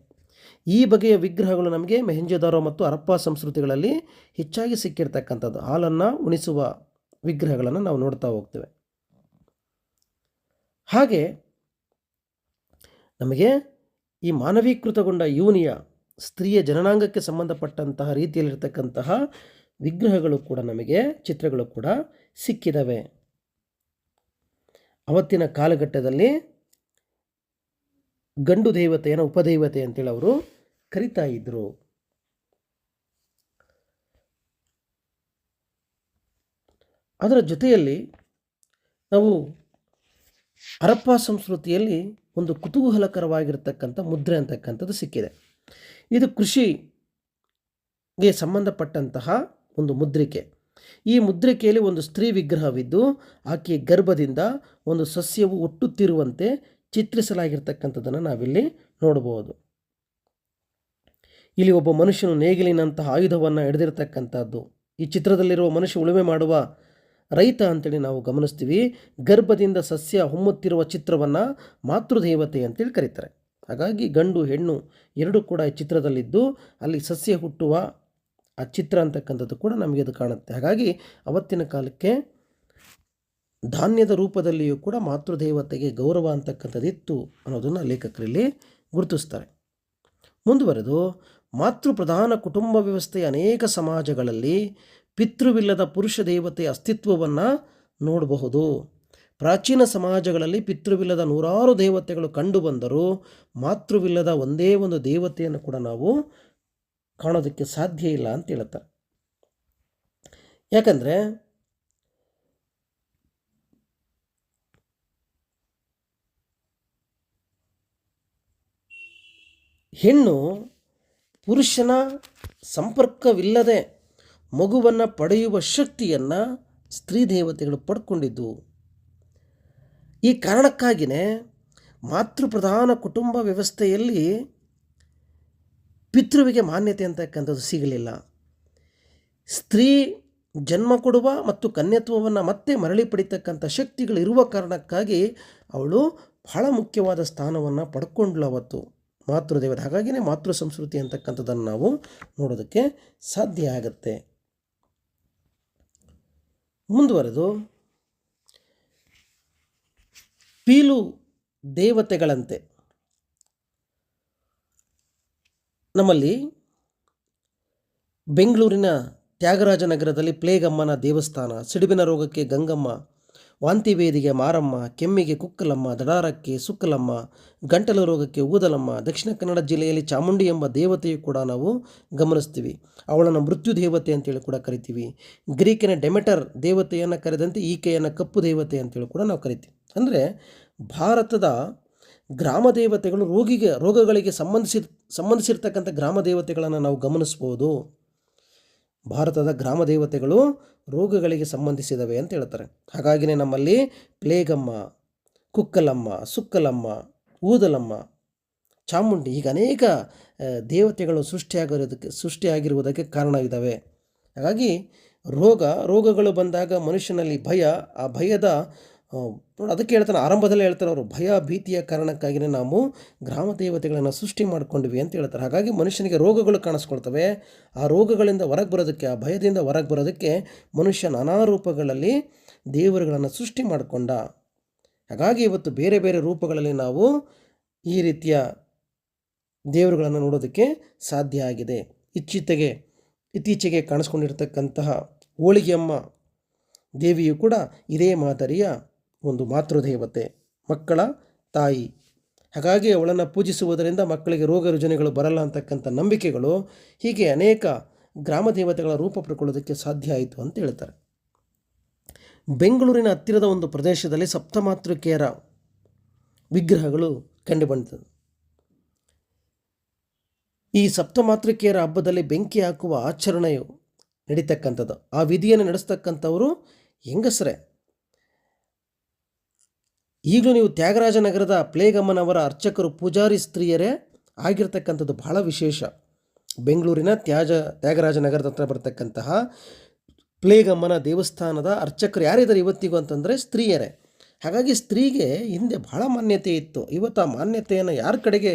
ಈ ಬಗೆಯ ವಿಗ್ರಹಗಳು ನಮಗೆ ಮೊಹೆಂಜೊದಾರೋ ಮತ್ತು ಹರಪ್ಪಾ ಸಂಸ್ಕೃತಿಗಳಲ್ಲಿ ಹೆಚ್ಚಾಗಿ ಸಿಕ್ಕಿರ್ತಕ್ಕಂಥದ್ದು. ಹಾಲನ್ನು ಉಣಿಸುವ ವಿಗ್ರಹಗಳನ್ನು ನಾವು ನೋಡ್ತಾ ಹೋಗ್ತೇವೆ. ಹಾಗೆ ನಮಗೆ ಈ ಮಾನವೀಕೃತಗೊಂಡ ಯೋನಿಯ ಸ್ತ್ರೀಯ ಜನನಾಂಗಕ್ಕೆ ಸಂಬಂಧಪಟ್ಟಂತಹ ರೀತಿಯಲ್ಲಿರ್ತಕ್ಕಂತಹ ವಿಗ್ರಹಗಳು ಕೂಡ ನಮಗೆ, ಚಿತ್ರಗಳು ಕೂಡ ಸಿಕ್ಕಿದ್ದಾವೆ. ಅವತ್ತಿನ ಕಾಲಘಟ್ಟದಲ್ಲಿ ಗಂಡು ದೇವತೆಯನ್ನು ಉಪದೇವತೆ ಅಂತೇಳಿ ಅವರು ಕರಿತಾ ಇದ್ದರು. ಅದರ ಜೊತೆಯಲ್ಲಿ ನಾವು ಹರಪ್ಪಾ ಸಂಸ್ಕೃತಿಯಲ್ಲಿ ಒಂದು ಕುತೂಹಲಕರವಾಗಿರ್ತಕ್ಕಂಥ ಮುದ್ರೆ ಅಂತಕ್ಕಂಥದ್ದು ಸಿಕ್ಕಿದೆ. ಇದು ಕೃಷಿಗೆ ಸಂಬಂಧಪಟ್ಟಂತಹ ಒಂದು ಮುದ್ರಿಕೆ. ಈ ಮುದ್ರಿಕೆಯಲ್ಲಿ ಒಂದು ಸ್ತ್ರೀ ವಿಗ್ರಹವಿದ್ದು ಆಕೆಯ ಗರ್ಭದಿಂದ ಒಂದು ಸಸ್ಯವು ಹುಟ್ಟುತ್ತಿರುವಂತೆ ಚಿತ್ರಿಸಲಾಗಿರ್ತಕ್ಕಂಥದ್ದನ್ನು ನಾವಿಲ್ಲಿ ನೋಡಬಹುದು. ಇಲ್ಲಿ ಒಬ್ಬ ಮನುಷ್ಯನು ನೇಗಿಲಿನಂತಹ ಆಯುಧವನ್ನು ಹಿಡಿದಿರ್ತಕ್ಕಂಥದ್ದು. ಈ ಚಿತ್ರದಲ್ಲಿರುವ ಮನುಷ್ಯ ಉಳುಮೆ ಮಾಡುವ ರೈತ ಅಂತೇಳಿ ನಾವು ಗಮನಿಸ್ತೀವಿ. ಗರ್ಭದಿಂದ ಸಸ್ಯ ಹೊಮ್ಮುತ್ತಿರುವ ಚಿತ್ರವನ್ನು ಮಾತೃದೇವತೆ ಅಂತೇಳಿ ಕರೀತಾರೆ. ಹಾಗಾಗಿ ಗಂಡು ಹೆಣ್ಣು ಎರಡೂ ಕೂಡ ಈ ಚಿತ್ರದಲ್ಲಿದ್ದು ಅಲ್ಲಿ ಸಸ್ಯ ಹುಟ್ಟುವ ಆ ಚಿತ್ರ ಅಂತಕ್ಕಂಥದ್ದು ಕೂಡ ನಮಗೆ ಅದು ಕಾಣುತ್ತೆ. ಹಾಗಾಗಿ ಅವತ್ತಿನ ಕಾಲಕ್ಕೆ ಧಾನ್ಯದ ರೂಪದಲ್ಲಿಯೂ ಕೂಡ ಮಾತೃದೇವತೆಗೆ ಗೌರವ ಅಂತಕ್ಕಂಥದ್ದು ಇತ್ತು ಅನ್ನೋದನ್ನು ಲೇಖಕರಲ್ಲಿ ಗುರುತಿಸ್ತಾರೆ. ಮುಂದುವರೆದು, ಮಾತೃಪ್ರಧಾನ ಕುಟುಂಬ ವ್ಯವಸ್ಥೆಯ ಅನೇಕ ಸಮಾಜಗಳಲ್ಲಿ ಪಿತೃವಿಲ್ಲದ ಪುರುಷ ದೇವತೆಯ ಅಸ್ತಿತ್ವವನ್ನು ನೋಡಬಹುದು. ಪ್ರಾಚೀನ ಸಮಾಜಗಳಲ್ಲಿ ಪಿತೃವಿಲ್ಲದ ನೂರಾರು ದೇವತೆಗಳು ಕಂಡುಬಂದರೂ ಮಾತೃವಿಲ್ಲದ ಒಂದೇ ಒಂದು ದೇವತೆಯನ್ನು ಕೂಡ ನಾವು ಕಾಣೋದಕ್ಕೆ ಸಾಧ್ಯ ಇಲ್ಲ ಅಂತ ಹೇಳ್ತಾರೆ. ಯಾಕಂದರೆ ಹೆಣ್ಣು ಪುರುಷನ ಸಂಪರ್ಕವಿಲ್ಲದೆ ಮಗುವನ್ನು ಪಡೆಯುವ ಶಕ್ತಿಯನ್ನು ಸ್ತ್ರೀ ದೇವತೆಗಳು ಪಡ್ಕೊಂಡಿದ್ದು. ಈ ಕಾರಣಕ್ಕಾಗಿಯೇ ಮಾತೃಪ್ರಧಾನ ಕುಟುಂಬ ವ್ಯವಸ್ಥೆಯಲ್ಲಿ ಪಿತೃವಿಗೆ ಮಾನ್ಯತೆ ಅಂತಕ್ಕಂಥದ್ದು ಸಿಗಲಿಲ್ಲ. ಸ್ತ್ರೀ ಜನ್ಮ ಕೊಡುವ ಮತ್ತು ಕನ್ಯತ್ವವನ್ನು ಮತ್ತೆ ಮರಳಿ ಪಡಿತಕ್ಕಂಥ ಶಕ್ತಿಗಳು ಇರುವ ಕಾರಣಕ್ಕಾಗಿ ಅವಳು ಬಹಳ ಮುಖ್ಯವಾದ ಸ್ಥಾನವನ್ನು ಪಡ್ಕೊಂಡ್ಳು ಅವತ್ತು ಮಾತೃದೇವತೆ. ಹಾಗಾಗಿಯೇ ಮಾತೃ ಸಂಸ್ಕೃತಿ ಅಂತಕ್ಕಂಥದ್ದನ್ನು ನಾವು ನೋಡೋದಕ್ಕೆ ಸಾಧ್ಯ ಆಗುತ್ತೆ. ಮುಂದುವರೆದು, ಪೀಲು ದೇವತೆಗಳಂತೆ ನಮ್ಮಲ್ಲಿ ಬೆಂಗಳೂರಿನ ತ್ಯಾಗರಾಜನಗರದಲ್ಲಿ ಪ್ಲೇಗಮ್ಮನ ದೇವಸ್ಥಾನ, ಸಿಡಿಬಿನ ರೋಗಕ್ಕೆ ಗಂಗಮ್ಮ, ವಾಂತಿಭೇದಿಗೆ ಮಾರಮ್ಮ, ಕೆಮ್ಮಿಗೆ ಕುಕ್ಕಲಮ್ಮ, ದಡಾರಕ್ಕೆ ಸುಕ್ಕಲಮ್ಮ, ಗಂಟಲು ರೋಗಕ್ಕೆ ಊದಲಮ್ಮ. ದಕ್ಷಿಣ ಕನ್ನಡ ಜಿಲ್ಲೆಯಲ್ಲಿ ಚಾಮುಂಡಿ ಎಂಬ ದೇವತೆಯು ಕೂಡ ನಾವು ಗಮನಿಸ್ತೀವಿ. ಅವಳನ್ನು ಮೃತ್ಯು ದೇವತೆ ಅಂತೇಳಿ ಕೂಡ ಕರಿತೀವಿ. ಗ್ರೀಕಿನ ಡೆಮೆಟರ್ ದೇವತೆಯನ್ನು ಕರೆದಂತೆ ಈಕೆಯನ್ನು ಕಪ್ಪು ದೇವತೆ ಅಂತೇಳಿ ಕೂಡ ನಾವು ಕರಿತೀವಿ. ಅಂದರೆ ಭಾರತದ ಗ್ರಾಮ ದೇವತೆಗಳು ರೋಗಗಳಿಗೆ ಸಂಬಂಧಿಸಿರ್ತಕ್ಕಂಥ ಗ್ರಾಮ ದೇವತೆಗಳನ್ನು ನಾವು ಗಮನಿಸ್ಬೋದು. ಭಾರತದ ಗ್ರಾಮ ದೇವತೆಗಳು ರೋಗಗಳಿಗೆ ಸಂಬಂಧಿಸಿದವೆ ಅಂತ ಹೇಳ್ತಾರೆ. ಹಾಗಾಗಿಯೇ ನಮ್ಮಲ್ಲಿ ಪ್ಲೇಗಮ್ಮ, ಕುಕ್ಕಲಮ್ಮ, ಸುಕ್ಕಲಮ್ಮ, ಊದಲಮ್ಮ, ಚಾಮುಂಡಿ, ಈಗ ಅನೇಕ ದೇವತೆಗಳು ಸೃಷ್ಟಿಯಾಗಿರುವುದಕ್ಕೆ ಕಾರಣವಿದ್ದಾವೆ. ಹಾಗಾಗಿ ರೋಗಗಳು ಬಂದಾಗ ಮನುಷ್ಯನಲ್ಲಿ ಭಯ, ಆ ಭಯದ ಅದಕ್ಕೆ ಹೇಳ್ತಾನೆ, ಆರಂಭದಲ್ಲೇ ಹೇಳ್ತಾರೆ ಅವರು, ಭಯ ಭೀತಿಯ ಕಾರಣಕ್ಕಾಗಿಯೇ ನಾವು ಗ್ರಾಮ ದೇವತೆಗಳನ್ನು ಸೃಷ್ಟಿ ಮಾಡಿಕೊಂಡ್ವಿ ಅಂತ ಹೇಳ್ತಾರೆ. ಹಾಗಾಗಿ ಮನುಷ್ಯನಿಗೆ ರೋಗಗಳು ಕಾಣಿಸ್ಕೊಳ್ತವೆ. ಆ ರೋಗಗಳಿಂದ ಹೊರಗೆ ಬರೋದಕ್ಕೆ, ಆ ಭಯದಿಂದ ಹೊರಗೆ ಬರೋದಕ್ಕೆ ಮನುಷ್ಯ ನಾನಾ ರೂಪಗಳಲ್ಲಿ ದೇವರುಗಳನ್ನು ಸೃಷ್ಟಿ ಮಾಡಿಕೊಂಡ. ಹಾಗಾಗಿ ಇವತ್ತು ಬೇರೆ ಬೇರೆ ರೂಪಗಳಲ್ಲಿ ನಾವು ಈ ರೀತಿಯ ದೇವರುಗಳನ್ನು ನೋಡೋದಕ್ಕೆ ಸಾಧ್ಯ ಆಗಿದೆ. ಇತ್ತೀಚೆಗೆ ಕಾಣಿಸ್ಕೊಂಡಿರ್ತಕ್ಕಂತಹ ಹೋಳಿಗೆಯಮ್ಮ ದೇವಿಯು ಕೂಡ ಇದೇ ಮಾದರಿಯ ಒಂದು ಮಾತೃದೇವತೆ, ಮಕ್ಕಳ ತಾಯಿ. ಹಾಗಾಗಿ ಅವಳನ್ನು ಪೂಜಿಸುವುದರಿಂದ ಮಕ್ಕಳಿಗೆ ರೋಗ ರುಜಿನಗಳು ಬರಲ್ಲ ಅಂತಕ್ಕಂಥ ನಂಬಿಕೆಗಳು, ಹೀಗೆ ಅನೇಕ ಗ್ರಾಮ ದೇವತೆಗಳ ರೂಪ ಪಡ್ಕೊಳ್ಳೋದಕ್ಕೆ ಸಾಧ್ಯ ಆಯಿತು ಅಂತ ಹೇಳ್ತಾರೆ. ಬೆಂಗಳೂರಿನ ಹತ್ತಿರದ ಒಂದು ಪ್ರದೇಶದಲ್ಲಿ ಸಪ್ತಮಾತೃಕೆಯರ ವಿಗ್ರಹಗಳು ಕಂಡುಬಂದಿದೆ. ಈ ಸಪ್ತಮಾತೃಕೆಯರ ಹಬ್ಬದಲ್ಲಿ ಬೆಂಕಿ ಹಾಕುವ ಆಚರಣೆಯು ನಡೀತಕ್ಕಂಥದ್ದು. ಆ ವಿಧಿಯನ್ನು ನಡೆಸ್ತಕ್ಕಂಥವರು ಹೆಂಗಸರೇ. ಈಗಲೂ ನೀವು ತ್ಯಾಗರಾಜನಗರದ ಪ್ಲೇಗಮ್ಮನವರ ಅರ್ಚಕರು ಪೂಜಾರಿ ಸ್ತ್ರೀಯರೇ ಆಗಿರ್ತಕ್ಕಂಥದ್ದು ಬಹಳ ವಿಶೇಷ. ಬೆಂಗಳೂರಿನ ತ್ಯಾಗರಾಜನಗರದ ಹತ್ರ ಬರ್ತಕ್ಕಂತಹ ಪ್ಲೇಗಮ್ಮನ ದೇವಸ್ಥಾನದ ಅರ್ಚಕರು ಯಾರಿದ್ದಾರೆ ಇವತ್ತಿಗೂ ಅಂತಂದರೆ ಸ್ತ್ರೀಯರೇ. ಹಾಗಾಗಿ ಸ್ತ್ರೀಗೆ ಹಿಂದೆ ಬಹಳ ಮಾನ್ಯತೆ ಇತ್ತು. ಇವತ್ತು ಆ ಮಾನ್ಯತೆಯನ್ನು ಯಾರ ಕಡೆಗೆ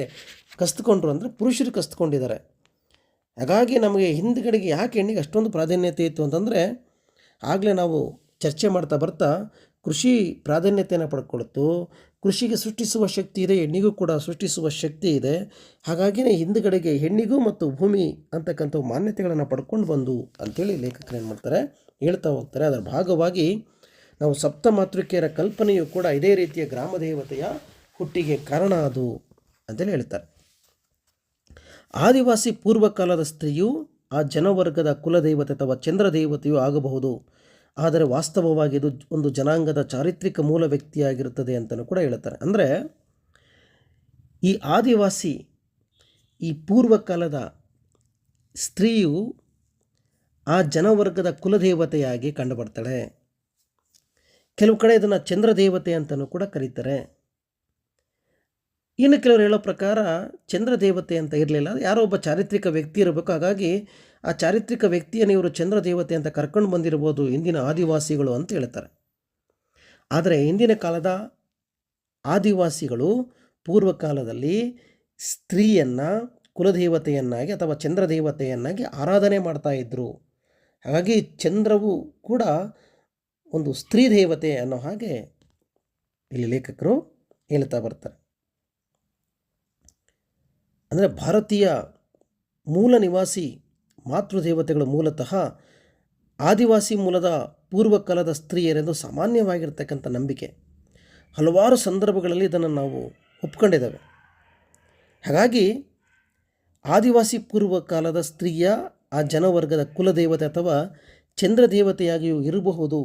ಕಸ್ದುಕೊಂಡ್ರು ಅಂದರೆ ಪುರುಷರು ಕಸ್ದುಕೊಂಡಿದ್ದಾರೆ. ಹಾಗಾಗಿ ನಮಗೆ ಹಿಂದ್ಗಡೆಗೆ ಯಾಕೆ ಹೆಣ್ಣಿಗೆ ಅಷ್ಟೊಂದು ಪ್ರಾಧಾನ್ಯತೆ ಇತ್ತು ಅಂತಂದರೆ, ಆಗಲೇ ನಾವು ಚರ್ಚೆ ಮಾಡ್ತಾ ಬರ್ತಾ ಕೃಷಿ ಪ್ರಾಧಾನ್ಯತೆಯನ್ನು ಪಡ್ಕೊಳ್ತು. ಕೃಷಿಗೆ ಸೃಷ್ಟಿಸುವ ಶಕ್ತಿ ಇದೆ, ಹೆಣ್ಣಿಗೂ ಕೂಡ ಸೃಷ್ಟಿಸುವ ಶಕ್ತಿ ಇದೆ. ಹಾಗಾಗಿಯೇ ಹಿಂದ್ಗಡೆಗೆ ಹೆಣ್ಣಿಗೂ ಮತ್ತು ಭೂಮಿ ಅಂತಕ್ಕಂಥ ಮಾನ್ಯತೆಗಳನ್ನು ಪಡ್ಕೊಂಡು ಬಂದು ಅಂಥೇಳಿ ಲೇಖಕರು ಏನು ಮಾಡ್ತಾರೆ ಹೇಳ್ತಾ ಹೋಗ್ತಾರೆ. ಅದರ ಭಾಗವಾಗಿ ನಾವು ಸಪ್ತಮಾತೃಕೆಯರ ಕಲ್ಪನೆಯು ಕೂಡ ಇದೇ ರೀತಿಯ ಗ್ರಾಮ ದೇವತೆಯ ಹುಟ್ಟಿಗೆ ಕಾರಣ ಅದು ಅಂತೇಳಿ ಹೇಳ್ತಾರೆ. ಆದಿವಾಸಿ ಪೂರ್ವಕಾಲದ ಸ್ತ್ರೀಯು ಆ ಜನವರ್ಗದ ಕುಲದೇವತೆ ಅಥವಾ ಚಂದ್ರದೇವತೆಯು ಆಗಬಹುದು. ಆದರೆ ವಾಸ್ತವವಾಗಿ ಇದು ಒಂದು ಜನಾಂಗದ ಚಾರಿತ್ರಿಕ ಮೂಲ ವ್ಯಕ್ತಿಯಾಗಿರುತ್ತದೆ ಅಂತಲೂ ಕೂಡ ಹೇಳ್ತಾರೆ. ಅಂದರೆ ಈ ಆದಿವಾಸಿ, ಈ ಪೂರ್ವಕಾಲದ ಸ್ತ್ರೀಯು ಆ ಜನವರ್ಗದ ಕುಲದೇವತೆಯಾಗಿ ಕಂಡುಬರ್ತಾಳೆ. ಕೆಲವು ಕಡೆ ಇದನ್ನು ಚಂದ್ರದೇವತೆ ಅಂತಲೂ ಕೂಡ ಕರೀತಾರೆ. ಇನ್ನು ಕೆಲವರು ಹೇಳೋ ಪ್ರಕಾರ ಚಂದ್ರದೇವತೆ ಅಂತ ಇರಲಿಲ್ಲ, ಯಾರೋ ಒಬ್ಬ ಚಾರಿತ್ರಿಕ ವ್ಯಕ್ತಿ ಇರಬೇಕು. ಹಾಗಾಗಿ ಆ ಚಾರಿತ್ರಿಕ ವ್ಯಕ್ತಿಯನ್ನು ಇವರು ಚಂದ್ರದೇವತೆ ಅಂತ ಕರ್ಕೊಂಡು ಬಂದಿರ್ಬೋದು ಇಂದಿನ ಆದಿವಾಸಿಗಳು ಅಂತ ಹೇಳ್ತಾರೆ. ಆದರೆ ಇಂದಿನ ಕಾಲದ ಆದಿವಾಸಿಗಳು ಪೂರ್ವಕಾಲದಲ್ಲಿ ಸ್ತ್ರೀಯನ್ನು ಕುಲದೇವತೆಯನ್ನಾಗಿ ಅಥವಾ ಚಂದ್ರದೇವತೆಯನ್ನಾಗಿ ಆರಾಧನೆ ಮಾಡ್ತಾಯಿದ್ರು. ಹಾಗಾಗಿ ಚಂದ್ರವು ಕೂಡ ಒಂದು ಸ್ತ್ರೀ ದೇವತೆ ಅನ್ನೋ ಹಾಗೆ ಇಲ್ಲಿ ಲೇಖಕರು ಹೇಳ್ತಾ ಬರ್ತಾರೆ. ಅಂದರೆ ಭಾರತೀಯ ಮೂಲ ನಿವಾಸಿ ಮಾತೃದೇವತೆಗಳು ಮೂಲತಃ ಆದಿವಾಸಿ ಮೂಲದ ಪೂರ್ವಕಾಲದ ಸ್ತ್ರೀಯರೆಂದು ಸಾಮಾನ್ಯವಾಗಿರ್ತಕ್ಕಂಥ ನಂಬಿಕೆ. ಹಲವಾರು ಸಂದರ್ಭಗಳಲ್ಲಿ ಇದನ್ನು ನಾವು ಒಪ್ಕೊಂಡಿದ್ದೇವೆ. ಹಾಗಾಗಿ ಆದಿವಾಸಿ ಪೂರ್ವಕಾಲದ ಸ್ತ್ರೀಯ ಆ ಜನವರ್ಗದ ಕುಲದೇವತೆ ಅಥವಾ ಚಂದ್ರದೇವತೆಯಾಗಿಯೂ ಇರಬಹುದು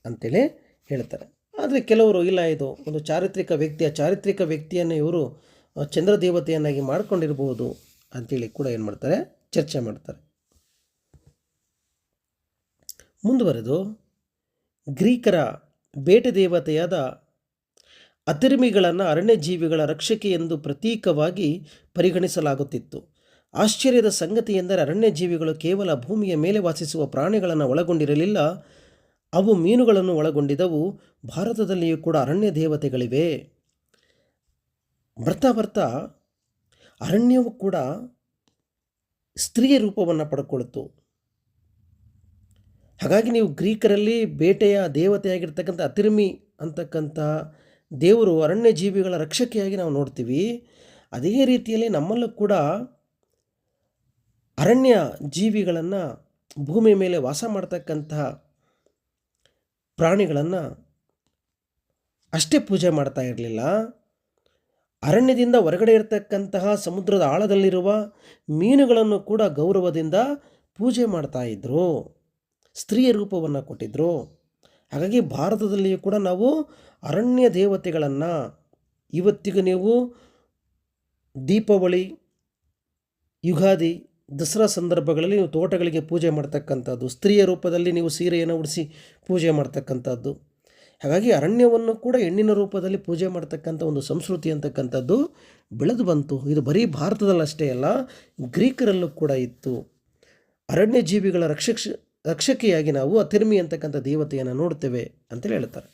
ಅಂತೇಳಿ ಹೇಳ್ತಾರೆ. ಆದರೆ ಕೆಲವರು ಇಲ್ಲ, ಇದು ಒಂದು ಚಾರಿತ್ರಿಕ ವ್ಯಕ್ತಿಯನ್ನು ಇವರು ಚಂದ್ರದೇವತೆಯನ್ನಾಗಿ ಮಾಡಿಕೊಂಡಿರ್ಬೋದು ಅಂಥೇಳಿ ಕೂಡ ಏನು ಮಾಡ್ತಾರೆ, ಚರ್ಚೆ ಮಾಡ್ತಾರೆ. ಮುಂದುವರೆದು ಗ್ರೀಕರ ಬೇಟೆ ದೇವತೆಯಾದ ಅತಿರ್ಮಿಗಳನ್ನು ಅರಣ್ಯ ಜೀವಿಗಳ ರಕ್ಷಕೆ ಎಂದು ಪ್ರತೀಕವಾಗಿ ಪರಿಗಣಿಸಲಾಗುತ್ತಿತ್ತು. ಆಶ್ಚರ್ಯದ ಸಂಗತಿ ಎಂದರೆ ಅರಣ್ಯ ಜೀವಿಗಳು ಕೇವಲ ಭೂಮಿಯ ಮೇಲೆ ವಾಸಿಸುವ ಪ್ರಾಣಿಗಳನ್ನು ಒಳಗೊಂಡಿರಲಿಲ್ಲ, ಅವು ಮೀನುಗಳನ್ನು ಒಳಗೊಂಡಿದ್ದವು. ಭಾರತದಲ್ಲಿಯೂ ಕೂಡ ಅರಣ್ಯ ದೇವತೆಗಳಿವೆ. ಬರ್ತಾ ಅರಣ್ಯವು ಕೂಡ ಸ್ತ್ರೀಯ ರೂಪವನ್ನು ಪಡ್ಕೊಳ್ತು. ಹಾಗಾಗಿ ನೀವು ಗ್ರೀಕರಲ್ಲಿ ಬೇಟೆಯ ದೇವತೆಯಾಗಿರ್ತಕ್ಕಂಥ ಅತಿರ್ಮಿ ಅಂತಕ್ಕಂಥ ದೇವರು ಅರಣ್ಯ ಜೀವಿಗಳ ರಕ್ಷಕೆಯಾಗಿ ನಾವು ನೋಡ್ತೀವಿ. ಅದೇ ರೀತಿಯಲ್ಲಿ ನಮ್ಮಲ್ಲೂ ಕೂಡ ಅರಣ್ಯ ಜೀವಿಗಳನ್ನು, ಭೂಮಿ ಮೇಲೆ ವಾಸ ಮಾಡ್ತಕ್ಕಂತಹ ಪ್ರಾಣಿಗಳನ್ನು ಅಷ್ಟೇ ಪೂಜೆ ಮಾಡ್ತಾ ಇರಲಿಲ್ಲ. ಅರಣ್ಯದಿಂದ ಹೊರಗಡೆ ಇರತಕ್ಕಂತಹ ಸಮುದ್ರದ ಆಳದಲ್ಲಿರುವ ಮೀನುಗಳನ್ನು ಕೂಡ ಗೌರವದಿಂದ ಪೂಜೆ ಮಾಡ್ತಾಯಿದ್ರು, ಸ್ತ್ರೀಯ ರೂಪವನ್ನು ಕೊಟ್ಟಿದ್ದರು. ಹಾಗಾಗಿ ಭಾರತದಲ್ಲಿಯೂ ಕೂಡ ನಾವು ಅರಣ್ಯ ದೇವತೆಗಳನ್ನು ಇವತ್ತಿಗೂ ನೀವು ದೀಪಾವಳಿ, ಯುಗಾದಿ, ದಸರಾ ಸಂದರ್ಭಗಳಲ್ಲಿ ನೀವು ತೋಟಗಳಿಗೆ ಪೂಜೆ ಮಾಡ್ತಕ್ಕಂಥದ್ದು, ಸ್ತ್ರೀಯ ರೂಪದಲ್ಲಿ ನೀವು ಸೀರೆಯನ್ನು ಉಡಿಸಿ ಪೂಜೆ ಮಾಡ್ತಕ್ಕಂಥದ್ದು, ಹಾಗಾಗಿ ಅರಣ್ಯವನ್ನು ಕೂಡ ಹೆಣ್ಣಿನ ರೂಪದಲ್ಲಿ ಪೂಜೆ ಮಾಡ್ತಕ್ಕಂಥ ಒಂದು ಸಂಸ್ಕೃತಿ ಅಂತಕ್ಕಂಥದ್ದು ಬೆಳೆದು ಬಂತು. ಇದು ಬರೀ ಭಾರತದಲ್ಲಷ್ಟೇ ಅಲ್ಲ, ಗ್ರೀಕರಲ್ಲೂ ಕೂಡ ಇತ್ತು. ಅರಣ್ಯ ಜೀವಿಗಳ ರಕ್ಷಕಿಯಾಗಿ ನಾವು ಅಥರ್ಮಿ ಅಂತಕ್ಕಂಥ ದೇವತೆಯನ್ನು ನೋಡ್ತೇವೆ ಅಂತೇಳಿ ಹೇಳ್ತಾರೆ.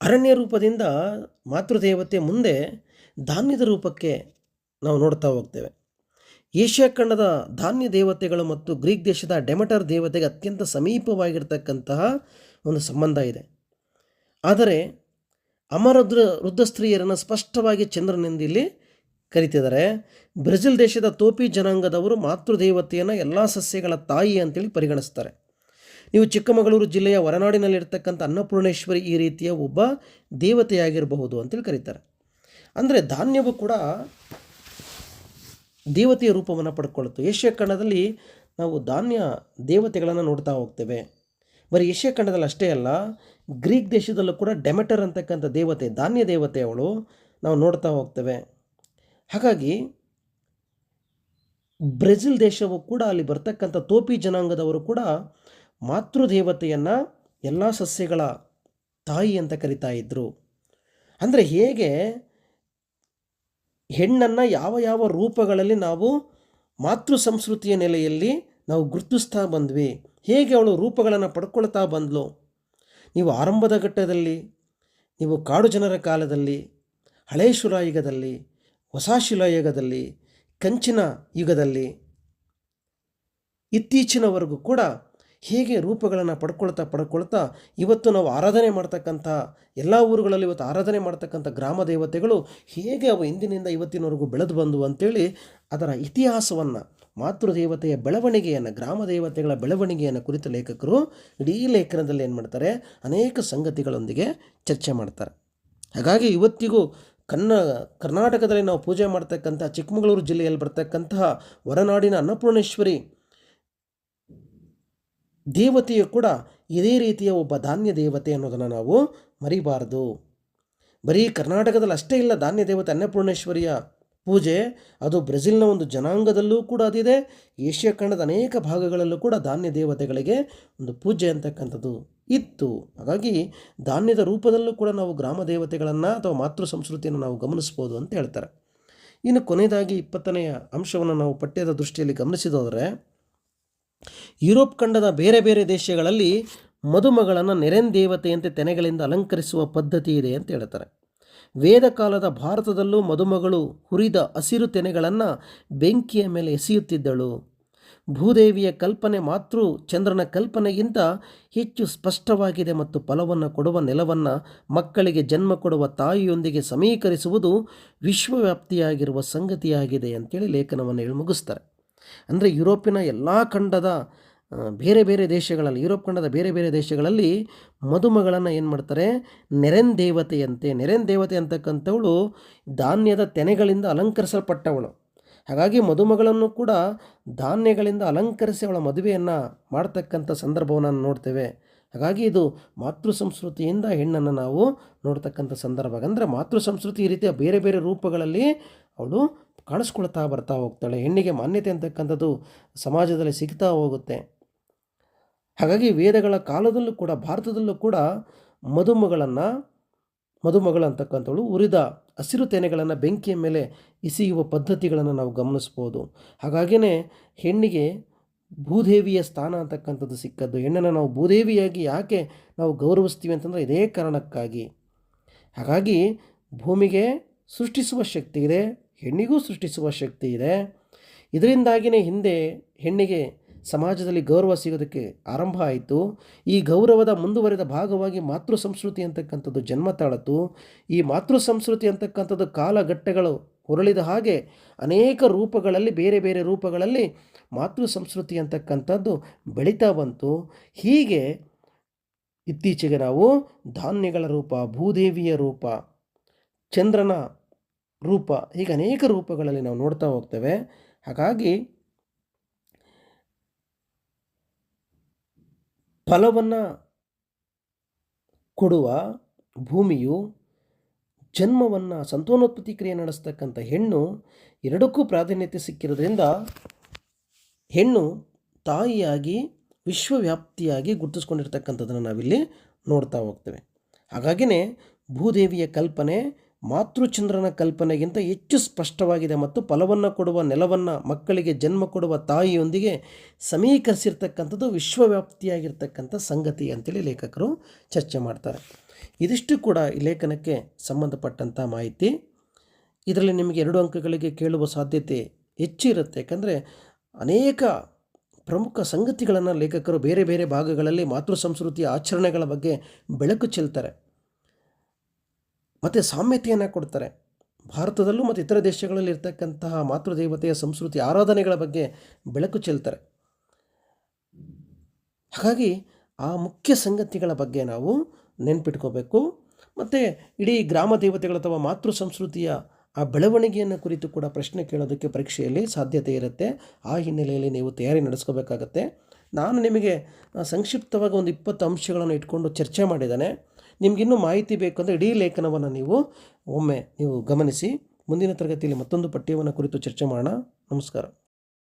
ಅರಣ್ಯ ರೂಪದಿಂದ ಮಾತೃದೇವತೆ ಮುಂದೆ ಧಾನ್ಯದ ರೂಪಕ್ಕೆ ನಾವು ನೋಡ್ತಾ ಹೋಗ್ತೇವೆ. ಏಷ್ಯಾ ಖಂಡದ ಧಾನ್ಯ ದೇವತೆಗಳು ಮತ್ತು ಗ್ರೀಕ್ ದೇಶದ ಡೆಮಟರ್ ದೇವತೆಗೆ ಅತ್ಯಂತ ಸಮೀಪವಾಗಿರ್ತಕ್ಕಂತಹ ಒಂದು ಸಂಬಂಧ ಇದೆ. ಆದರೆ ವೃದ್ಧ ಸ್ತ್ರೀಯರನ್ನು ಸ್ಪಷ್ಟವಾಗಿ ಚಂದ್ರನೆಂದು ಇಲ್ಲಿ ಕರೀತಿದ್ದಾರೆ. ಬ್ರೆಜಿಲ್ ದೇಶದ ತೋಪಿ ಜನಾಂಗದವರು ಮಾತೃದೇವತೆಯನ್ನು ಎಲ್ಲ ಸಸ್ಯಗಳ ತಾಯಿ ಅಂತೇಳಿ ಪರಿಗಣಿಸ್ತಾರೆ. ನೀವು ಚಿಕ್ಕಮಗಳೂರು ಜಿಲ್ಲೆಯ ಹೊರನಾಡಿನಲ್ಲಿರ್ತಕ್ಕಂಥ ಅನ್ನಪೂರ್ಣೇಶ್ವರಿ ಈ ರೀತಿಯ ಒಬ್ಬ ದೇವತೆಯಾಗಿರಬಹುದು ಅಂತೇಳಿ ಕರೀತಾರೆ. ಅಂದರೆ ಧಾನ್ಯವು ಕೂಡ ದೇವತೆಯ ರೂಪವನ್ನು ಪಡ್ಕೊಳ್ತು. ಏಷ್ಯಾ ಖಂಡದಲ್ಲಿ ನಾವು ಧಾನ್ಯ ದೇವತೆಗಳನ್ನು ನೋಡ್ತಾ ಹೋಗ್ತೇವೆ. ಬರೀ ಏಷ್ಯಾ ಖಂಡದಲ್ಲಿ ಅಷ್ಟೇ ಅಲ್ಲ, ಗ್ರೀಕ್ ದೇಶದಲ್ಲೂ ಕೂಡ ಡೆಮೆಟರ್ ಅಂತಕ್ಕಂಥ ದೇವತೆ, ಧಾನ್ಯ ದೇವತೆ ಅವಳು ನಾವು ನೋಡ್ತಾ ಹೋಗ್ತೇವೆ. ಹಾಗಾಗಿ ಬ್ರೆಜಿಲ್ ದೇಶವು ಕೂಡ ಅಲ್ಲಿ ಬರ್ತಕ್ಕಂಥ ತೋಪಿ ಜನಾಂಗದವರು ಕೂಡ ಮಾತೃದೇವತೆಯನ್ನು ಎಲ್ಲ ಸಸ್ಯಗಳ ತಾಯಿ ಅಂತ ಕರಿತಾ ಇದ್ದರು. ಅಂದರೆ ಹೇಗೆ ಹೆಣ್ಣನ್ನು ಯಾವ ಯಾವ ರೂಪಗಳಲ್ಲಿ ನಾವು ಮಾತೃ ಸಂಸ್ಕೃತಿಯ ನೆಲೆಯಲ್ಲಿ ನಾವು ಗುರುತಿಸ್ತಾ ಬಂದ್ವಿ, ಹೇಗೆ ಅವಳು ರೂಪಗಳನ್ನು ಪಡ್ಕೊಳ್ತಾ ಬಂದಳು. ನೀವು ಆರಂಭದ ಘಟ್ಟದಲ್ಲಿ, ನೀವು ಕಾಡು ಜನರ ಕಾಲದಲ್ಲಿ, ಹಳೇ ಶಿಲಾಯುಗದಲ್ಲಿ, ಹೊಸ ಶಿಲಾಯುಗದಲ್ಲಿ, ಕಂಚಿನ ಯುಗದಲ್ಲಿ, ಇತ್ತೀಚಿನವರೆಗೂ ಕೂಡ ಹೇಗೆ ರೂಪಗಳನ್ನು ಪಡ್ಕೊಳ್ತಾ ಇವತ್ತು ನಾವು ಆರಾಧನೆ ಮಾಡ್ತಕ್ಕಂಥ ಎಲ್ಲ ಊರುಗಳಲ್ಲಿ ಇವತ್ತು ಆರಾಧನೆ ಮಾಡ್ತಕ್ಕಂಥ ಗ್ರಾಮ ದೇವತೆಗಳು ಹೇಗೆ ಅವು ಇಂದಿನಿಂದ ಇವತ್ತಿನವರೆಗೂ ಬೆಳೆದು ಬಂದವು ಅಂಥೇಳಿ ಅದರ ಇತಿಹಾಸವನ್ನು, ಮಾತೃದೇವತೆಯ ಬೆಳವಣಿಗೆಯನ್ನು, ಗ್ರಾಮ ದೇವತೆಗಳ ಬೆಳವಣಿಗೆಯನ್ನು ಕುರಿತ ಲೇಖಕರು ಇಡೀ ಲೇಖನದಲ್ಲಿ ಏನು ಮಾಡ್ತಾರೆ, ಅನೇಕ ಸಂಗತಿಗಳೊಂದಿಗೆ ಚರ್ಚೆ ಮಾಡ್ತಾರೆ. ಹಾಗಾಗಿ ಇವತ್ತಿಗೂ ಕರ್ನಾಟಕದಲ್ಲಿ ನಾವು ಪೂಜೆ ಮಾಡ್ತಕ್ಕಂಥ ಚಿಕ್ಕಮಗಳೂರು ಜಿಲ್ಲೆಯಲ್ಲಿ ಬರ್ತಕ್ಕಂತಹ ಹೊರನಾಡಿನ ಅನ್ನಪೂರ್ಣೇಶ್ವರಿ ದೇವತೆಯು ಕೂಡ ಇದೇ ರೀತಿಯ ಒಬ್ಬ ಧಾನ್ಯ ದೇವತೆ ಅನ್ನೋದನ್ನು ನಾವು ಮರಿಬಾರದು. ಬರೀ ಕರ್ನಾಟಕದಲ್ಲಿ ಅಷ್ಟೇ ಇಲ್ಲ ಧಾನ್ಯ ದೇವತೆ ಅನ್ನಪೂರ್ಣೇಶ್ವರಿಯ ಪೂಜೆ, ಅದು ಬ್ರೆಜಿಲ್ನ ಒಂದು ಜನಾಂಗದಲ್ಲೂ ಕೂಡ ಅದಿದೆ. ಏಷ್ಯಾ ಖಂಡದ ಅನೇಕ ಭಾಗಗಳಲ್ಲೂ ಕೂಡ ಧಾನ್ಯ ದೇವತೆಗಳಿಗೆ ಒಂದು ಪೂಜೆ ಅಂತಕ್ಕಂಥದ್ದು ಇತ್ತು. ಹಾಗಾಗಿ ಧಾನ್ಯದ ರೂಪದಲ್ಲೂ ಕೂಡ ನಾವು ಗ್ರಾಮ ದೇವತೆಗಳನ್ನು ಅಥವಾ ಮಾತೃ ಸಂಸ್ಕೃತಿಯನ್ನು ನಾವು ಗಮನಿಸ್ಬೋದು ಅಂತ ಹೇಳ್ತಾರೆ. ಇನ್ನು ಕೊನೆಯದಾಗಿ 20ನೆಯ ಅಂಶವನ್ನು ನಾವು ಪಠ್ಯದ ದೃಷ್ಟಿಯಲ್ಲಿ ಗಮನಿಸಿದೋದರೆ, ಯುರೋಪ್ ಖಂಡದ ಬೇರೆ ಬೇರೆ ದೇಶಗಳಲ್ಲಿ ಮದುಮಗಳನ್ನು ನೆರೆನ್ ದೇವತೆಯಂತೆ ತೆನೆಗಳಿಂದ ಅಲಂಕರಿಸುವ ಪದ್ಧತಿ ಇದೆ ಅಂತ ಹೇಳ್ತಾರೆ. ವೇದ ಕಾಲದ ಭಾರತದಲ್ಲೂ ಮದುಮಗಳು ಹುರಿದ ಹಸಿರು ತೆನೆಗಳನ್ನು ಬೆಂಕಿಯ ಮೇಲೆ ಎಸೆಯುತ್ತಿದ್ದಳು. ಭೂದೇವಿಯ ಕಲ್ಪನೆ ಮಾತೃ ಚಂದ್ರನ ಕಲ್ಪನೆಗಿಂತ ಹೆಚ್ಚು ಸ್ಪಷ್ಟವಾಗಿದೆ ಮತ್ತು ಫಲವನ್ನು ಕೊಡುವ ನೆಲವನ್ನು ಮಕ್ಕಳಿಗೆ ಜನ್ಮ ಕೊಡುವ ತಾಯಿಯೊಂದಿಗೆ ಸಮೀಕರಿಸುವುದು ವಿಶ್ವವ್ಯಾಪ್ತಿಯಾಗಿರುವ ಸಂಗತಿಯಾಗಿದೆ ಅಂತೇಳಿ ಲೇಖನವನ್ನು ಹೇಳಿ ಮುಗಿಸ್ತಾರೆ. ಅಂದರೆ ಯುರೋಪಿನ ಎಲ್ಲ ಖಂಡದ ಬೇರೆ ಬೇರೆ ದೇಶಗಳಲ್ಲಿ, ಯುರೋಪ್ ಖಂಡದ ಬೇರೆ ಬೇರೆ ದೇಶಗಳಲ್ಲಿ ಮದುಮಗಳನ್ನು ಏನು ಮಾಡ್ತಾರೆ, ನೆರೆನ್ ದೇವತೆ ಅಂತಕ್ಕಂಥವಳು ಧಾನ್ಯದ ತೆನೆಗಳಿಂದ ಅಲಂಕರಿಸಲ್ಪಟ್ಟವಳು. ಹಾಗಾಗಿ ಮದುಮಗಳನ್ನು ಕೂಡ ಧಾನ್ಯಗಳಿಂದ ಅಲಂಕರಿಸಿ ಅವಳ ಮದುವೆಯನ್ನು ಮಾಡ್ತಕ್ಕಂಥ ಸಂದರ್ಭವನ್ನು ನೋಡ್ತೇವೆ. ಹಾಗಾಗಿ ಇದು ಮಾತೃ ಸಂಸ್ಕೃತಿಯಿಂದ ಹೆಣ್ಣನ್ನು ನಾವು ನೋಡ್ತಕ್ಕಂಥ ಸಂದರ್ಭ. ಅಂದರೆ ಮಾತೃ ಸಂಸ್ಕೃತಿ ಈ ರೀತಿಯ ಬೇರೆ ಬೇರೆ ರೂಪಗಳಲ್ಲಿ ಅವಳು ಕಾಣಿಸ್ಕೊಳ್ತಾ ಬರ್ತಾ ಹೋಗ್ತಾಳೆ. ಹೆಣ್ಣಿಗೆ ಮಾನ್ಯತೆ ಅಂತಕ್ಕಂಥದ್ದು ಸಮಾಜದಲ್ಲಿ ಸಿಗ್ತಾ ಹೋಗುತ್ತೆ. ಹಾಗಾಗಿ ವೇದಗಳ ಕಾಲದಲ್ಲೂ ಕೂಡ ಭಾರತದಲ್ಲೂ ಕೂಡ ಮದುಮಗಳು ಅಂತಕ್ಕಂಥವಳು ಉರಿದ ಹಸಿರು ತೆನೆಗಳನ್ನು ಬೆಂಕಿಯ ಮೇಲೆ ಎಸೆಯುವ ಪದ್ಧತಿಗಳನ್ನು ನಾವು ಗಮನಿಸ್ಬೋದು. ಹಾಗಾಗಿಯೇ ಹೆಣ್ಣಿಗೆ ಭೂದೇವಿಯ ಸ್ಥಾನ ಅಂತಕ್ಕಂಥದ್ದು ಸಿಕ್ಕದ್ದು. ಹೆಣ್ಣನ್ನು ನಾವು ಭೂದೇವಿಯಾಗಿ ಯಾಕೆ ನಾವು ಗೌರವಿಸ್ತೀವಿ ಅಂತಂದರೆ ಇದೇ ಕಾರಣಕ್ಕಾಗಿ. ಹಾಗಾಗಿ ಭೂಮಿಗೆ ಸೃಷ್ಟಿಸುವ ಶಕ್ತಿ ಇದೆ, ಹೆಣ್ಣಿಗೂ ಸೃಷ್ಟಿಸುವ ಶಕ್ತಿ ಇದೆ. ಇದರಿಂದಾಗಿಯೇ ಹಿಂದೆ ಹೆಣ್ಣಿಗೆ ಸಮಾಜದಲ್ಲಿ ಗೌರವ ಸಿಗೋದಕ್ಕೆ ಆರಂಭ ಆಯಿತು. ಈ ಗೌರವದ ಮುಂದುವರೆದ ಭಾಗವಾಗಿ ಮಾತೃ ಸಂಸ್ಕೃತಿ ಅಂತಕ್ಕಂಥದ್ದು ಜನ್ಮ ತಾಳತು. ಈ ಮಾತೃ ಸಂಸ್ಕೃತಿ ಅಂತಕ್ಕಂಥದ್ದು ಕಾಲಘಟ್ಟಗಳು ಹೊರಳಿದ ಹಾಗೆ ಅನೇಕ ರೂಪಗಳಲ್ಲಿ, ಬೇರೆ ಬೇರೆ ರೂಪಗಳಲ್ಲಿ ಮಾತೃ ಸಂಸ್ಕೃತಿ ಅಂತಕ್ಕಂಥದ್ದು ಬೆಳೀತಾ ಬಂತು. ಹೀಗೆ ಇತ್ತೀಚೆಗೆ ನಾವು ಧಾನ್ಯಗಳ ರೂಪ, ಭೂದೇವಿಯ ರೂಪ, ಚಂದ್ರನ ರೂಪ, ಹೀಗೆ ಅನೇಕ ರೂಪಗಳಲ್ಲಿ ನಾವು ನೋಡ್ತಾ ಹೋಗ್ತೇವೆ. ಹಾಗಾಗಿ ಫಲವನ್ನು ಕೊಡುವ ಭೂಮಿಯು, ಜನ್ಮವನ್ನು ಸಂತಾನೋತ್ಪತ್ತಿ ಕ್ರಿಯೆ ನಡೆಸ್ತಕ್ಕಂಥ ಹೆಣ್ಣು, ಎರಡಕ್ಕೂ ಪ್ರಾಧಾನ್ಯತೆ ಸಿಕ್ಕಿರೋದ್ರಿಂದ ಹೆಣ್ಣು ತಾಯಿಯಾಗಿ ವಿಶ್ವವ್ಯಾಪ್ತಿಯಾಗಿ ಗುರುತಿಸ್ಕೊಂಡಿರ್ತಕ್ಕಂಥದ್ದನ್ನು ನಾವಿಲ್ಲಿ ನೋಡ್ತಾ ಹೋಗ್ತೇವೆ. ಹಾಗಾಗಿನೇ ಭೂದೇವಿಯ ಕಲ್ಪನೆ ಮಾತೃಚಂದ್ರನ ಕಲ್ಪನೆಗಿಂತ ಹೆಚ್ಚು ಸ್ಪಷ್ಟವಾಗಿದೆ ಮತ್ತು ಫಲವನ್ನು ಕೊಡುವ ನೆಲವನ್ನು ಮಕ್ಕಳಿಗೆ ಜನ್ಮ ಕೊಡುವ ತಾಯಿಯೊಂದಿಗೆ ಸಮೀಕರಿಸಿರ್ತಕ್ಕಂಥದ್ದು ವಿಶ್ವವ್ಯಾಪ್ತಿಯಾಗಿರ್ತಕ್ಕಂಥ ಸಂಗತಿ ಅಂತೇಳಿ ಲೇಖಕರು ಚರ್ಚೆ ಮಾಡ್ತಾರೆ. ಇದಿಷ್ಟು ಕೂಡ ಈ ಲೇಖನಕ್ಕೆ ಸಂಬಂಧಪಟ್ಟಂಥ ಮಾಹಿತಿ. ಇದರಲ್ಲಿ ನಿಮಗೆ 2 ಅಂಕಗಳಿಗೆ ಕೇಳುವ ಸಾಧ್ಯತೆ ಹೆಚ್ಚಿರುತ್ತೆ. ಯಾಕಂದರೆ ಅನೇಕ ಪ್ರಮುಖ ಸಂಗತಿಗಳನ್ನು ಲೇಖಕರು ಬೇರೆ ಬೇರೆ ಭಾಗಗಳಲ್ಲಿ ಮಾತೃ ಸಂಸ್ಕೃತಿಯ ಆಚರಣೆಗಳ ಬಗ್ಗೆ ಬೆಳಕು ಚೆಲ್ತಾರೆ ಮತ್ತು ಸಾಮ್ಯತೆಯನ್ನು ಕೊಡ್ತಾರೆ. ಭಾರತದಲ್ಲೂ ಮತ್ತು ಇತರ ದೇಶಗಳಲ್ಲಿ ಇರ್ತಕ್ಕಂತಹ ಮಾತೃದೇವತೆಯ ಸಂಸ್ಕೃತಿ ಆರಾಧನೆಗಳ ಬಗ್ಗೆ ಬೆಳಕು ಚೆಲ್ತಾರೆ. ಹಾಗಾಗಿ ಆ ಮುಖ್ಯ ಸಂಗತಿಗಳ ಬಗ್ಗೆ ನಾವು ನೆನ್ಪಿಟ್ಕೋಬೇಕು. ಮತ್ತು ಇಡೀ ಗ್ರಾಮ ದೇವತೆಗಳ ಅಥವಾ ಮಾತೃ ಸಂಸ್ಕೃತಿಯ ಆ ಬೆಳವಣಿಗೆಯನ್ನು ಕುರಿತು ಕೂಡ ಪ್ರಶ್ನೆ ಕೇಳೋದಕ್ಕೆ ಪರೀಕ್ಷೆಯಲ್ಲಿ ಸಾಧ್ಯತೆ ಇರುತ್ತೆ. ಆ ಹಿನ್ನೆಲೆಯಲ್ಲಿ ನೀವು ತಯಾರಿ ನಡೆಸ್ಕೋಬೇಕಾಗತ್ತೆ. ನಾನು ನಿಮಗೆ ಸಂಕ್ಷಿಪ್ತವಾಗಿ ಒಂದು 20 ಅಂಶಗಳನ್ನು ಇಟ್ಕೊಂಡು ಚರ್ಚೆ ಮಾಡಿದ್ದೇನೆ. ನಿಮಗಿನ್ನೂ ಮಾಹಿತಿ ಬೇಕು ಅಂದರೆ ಇಡೀ ಲೇಖನವನ್ನು ಒಮ್ಮೆ ನೀವು ಗಮನಿಸಿ. ಮುಂದಿನ ತರಗತಿಯಲ್ಲಿ ಮತ್ತೊಂದು ಪಠ್ಯವನ್ನು ಕುರಿತು ಚರ್ಚೆ ಮಾಡೋಣ. ನಮಸ್ಕಾರ.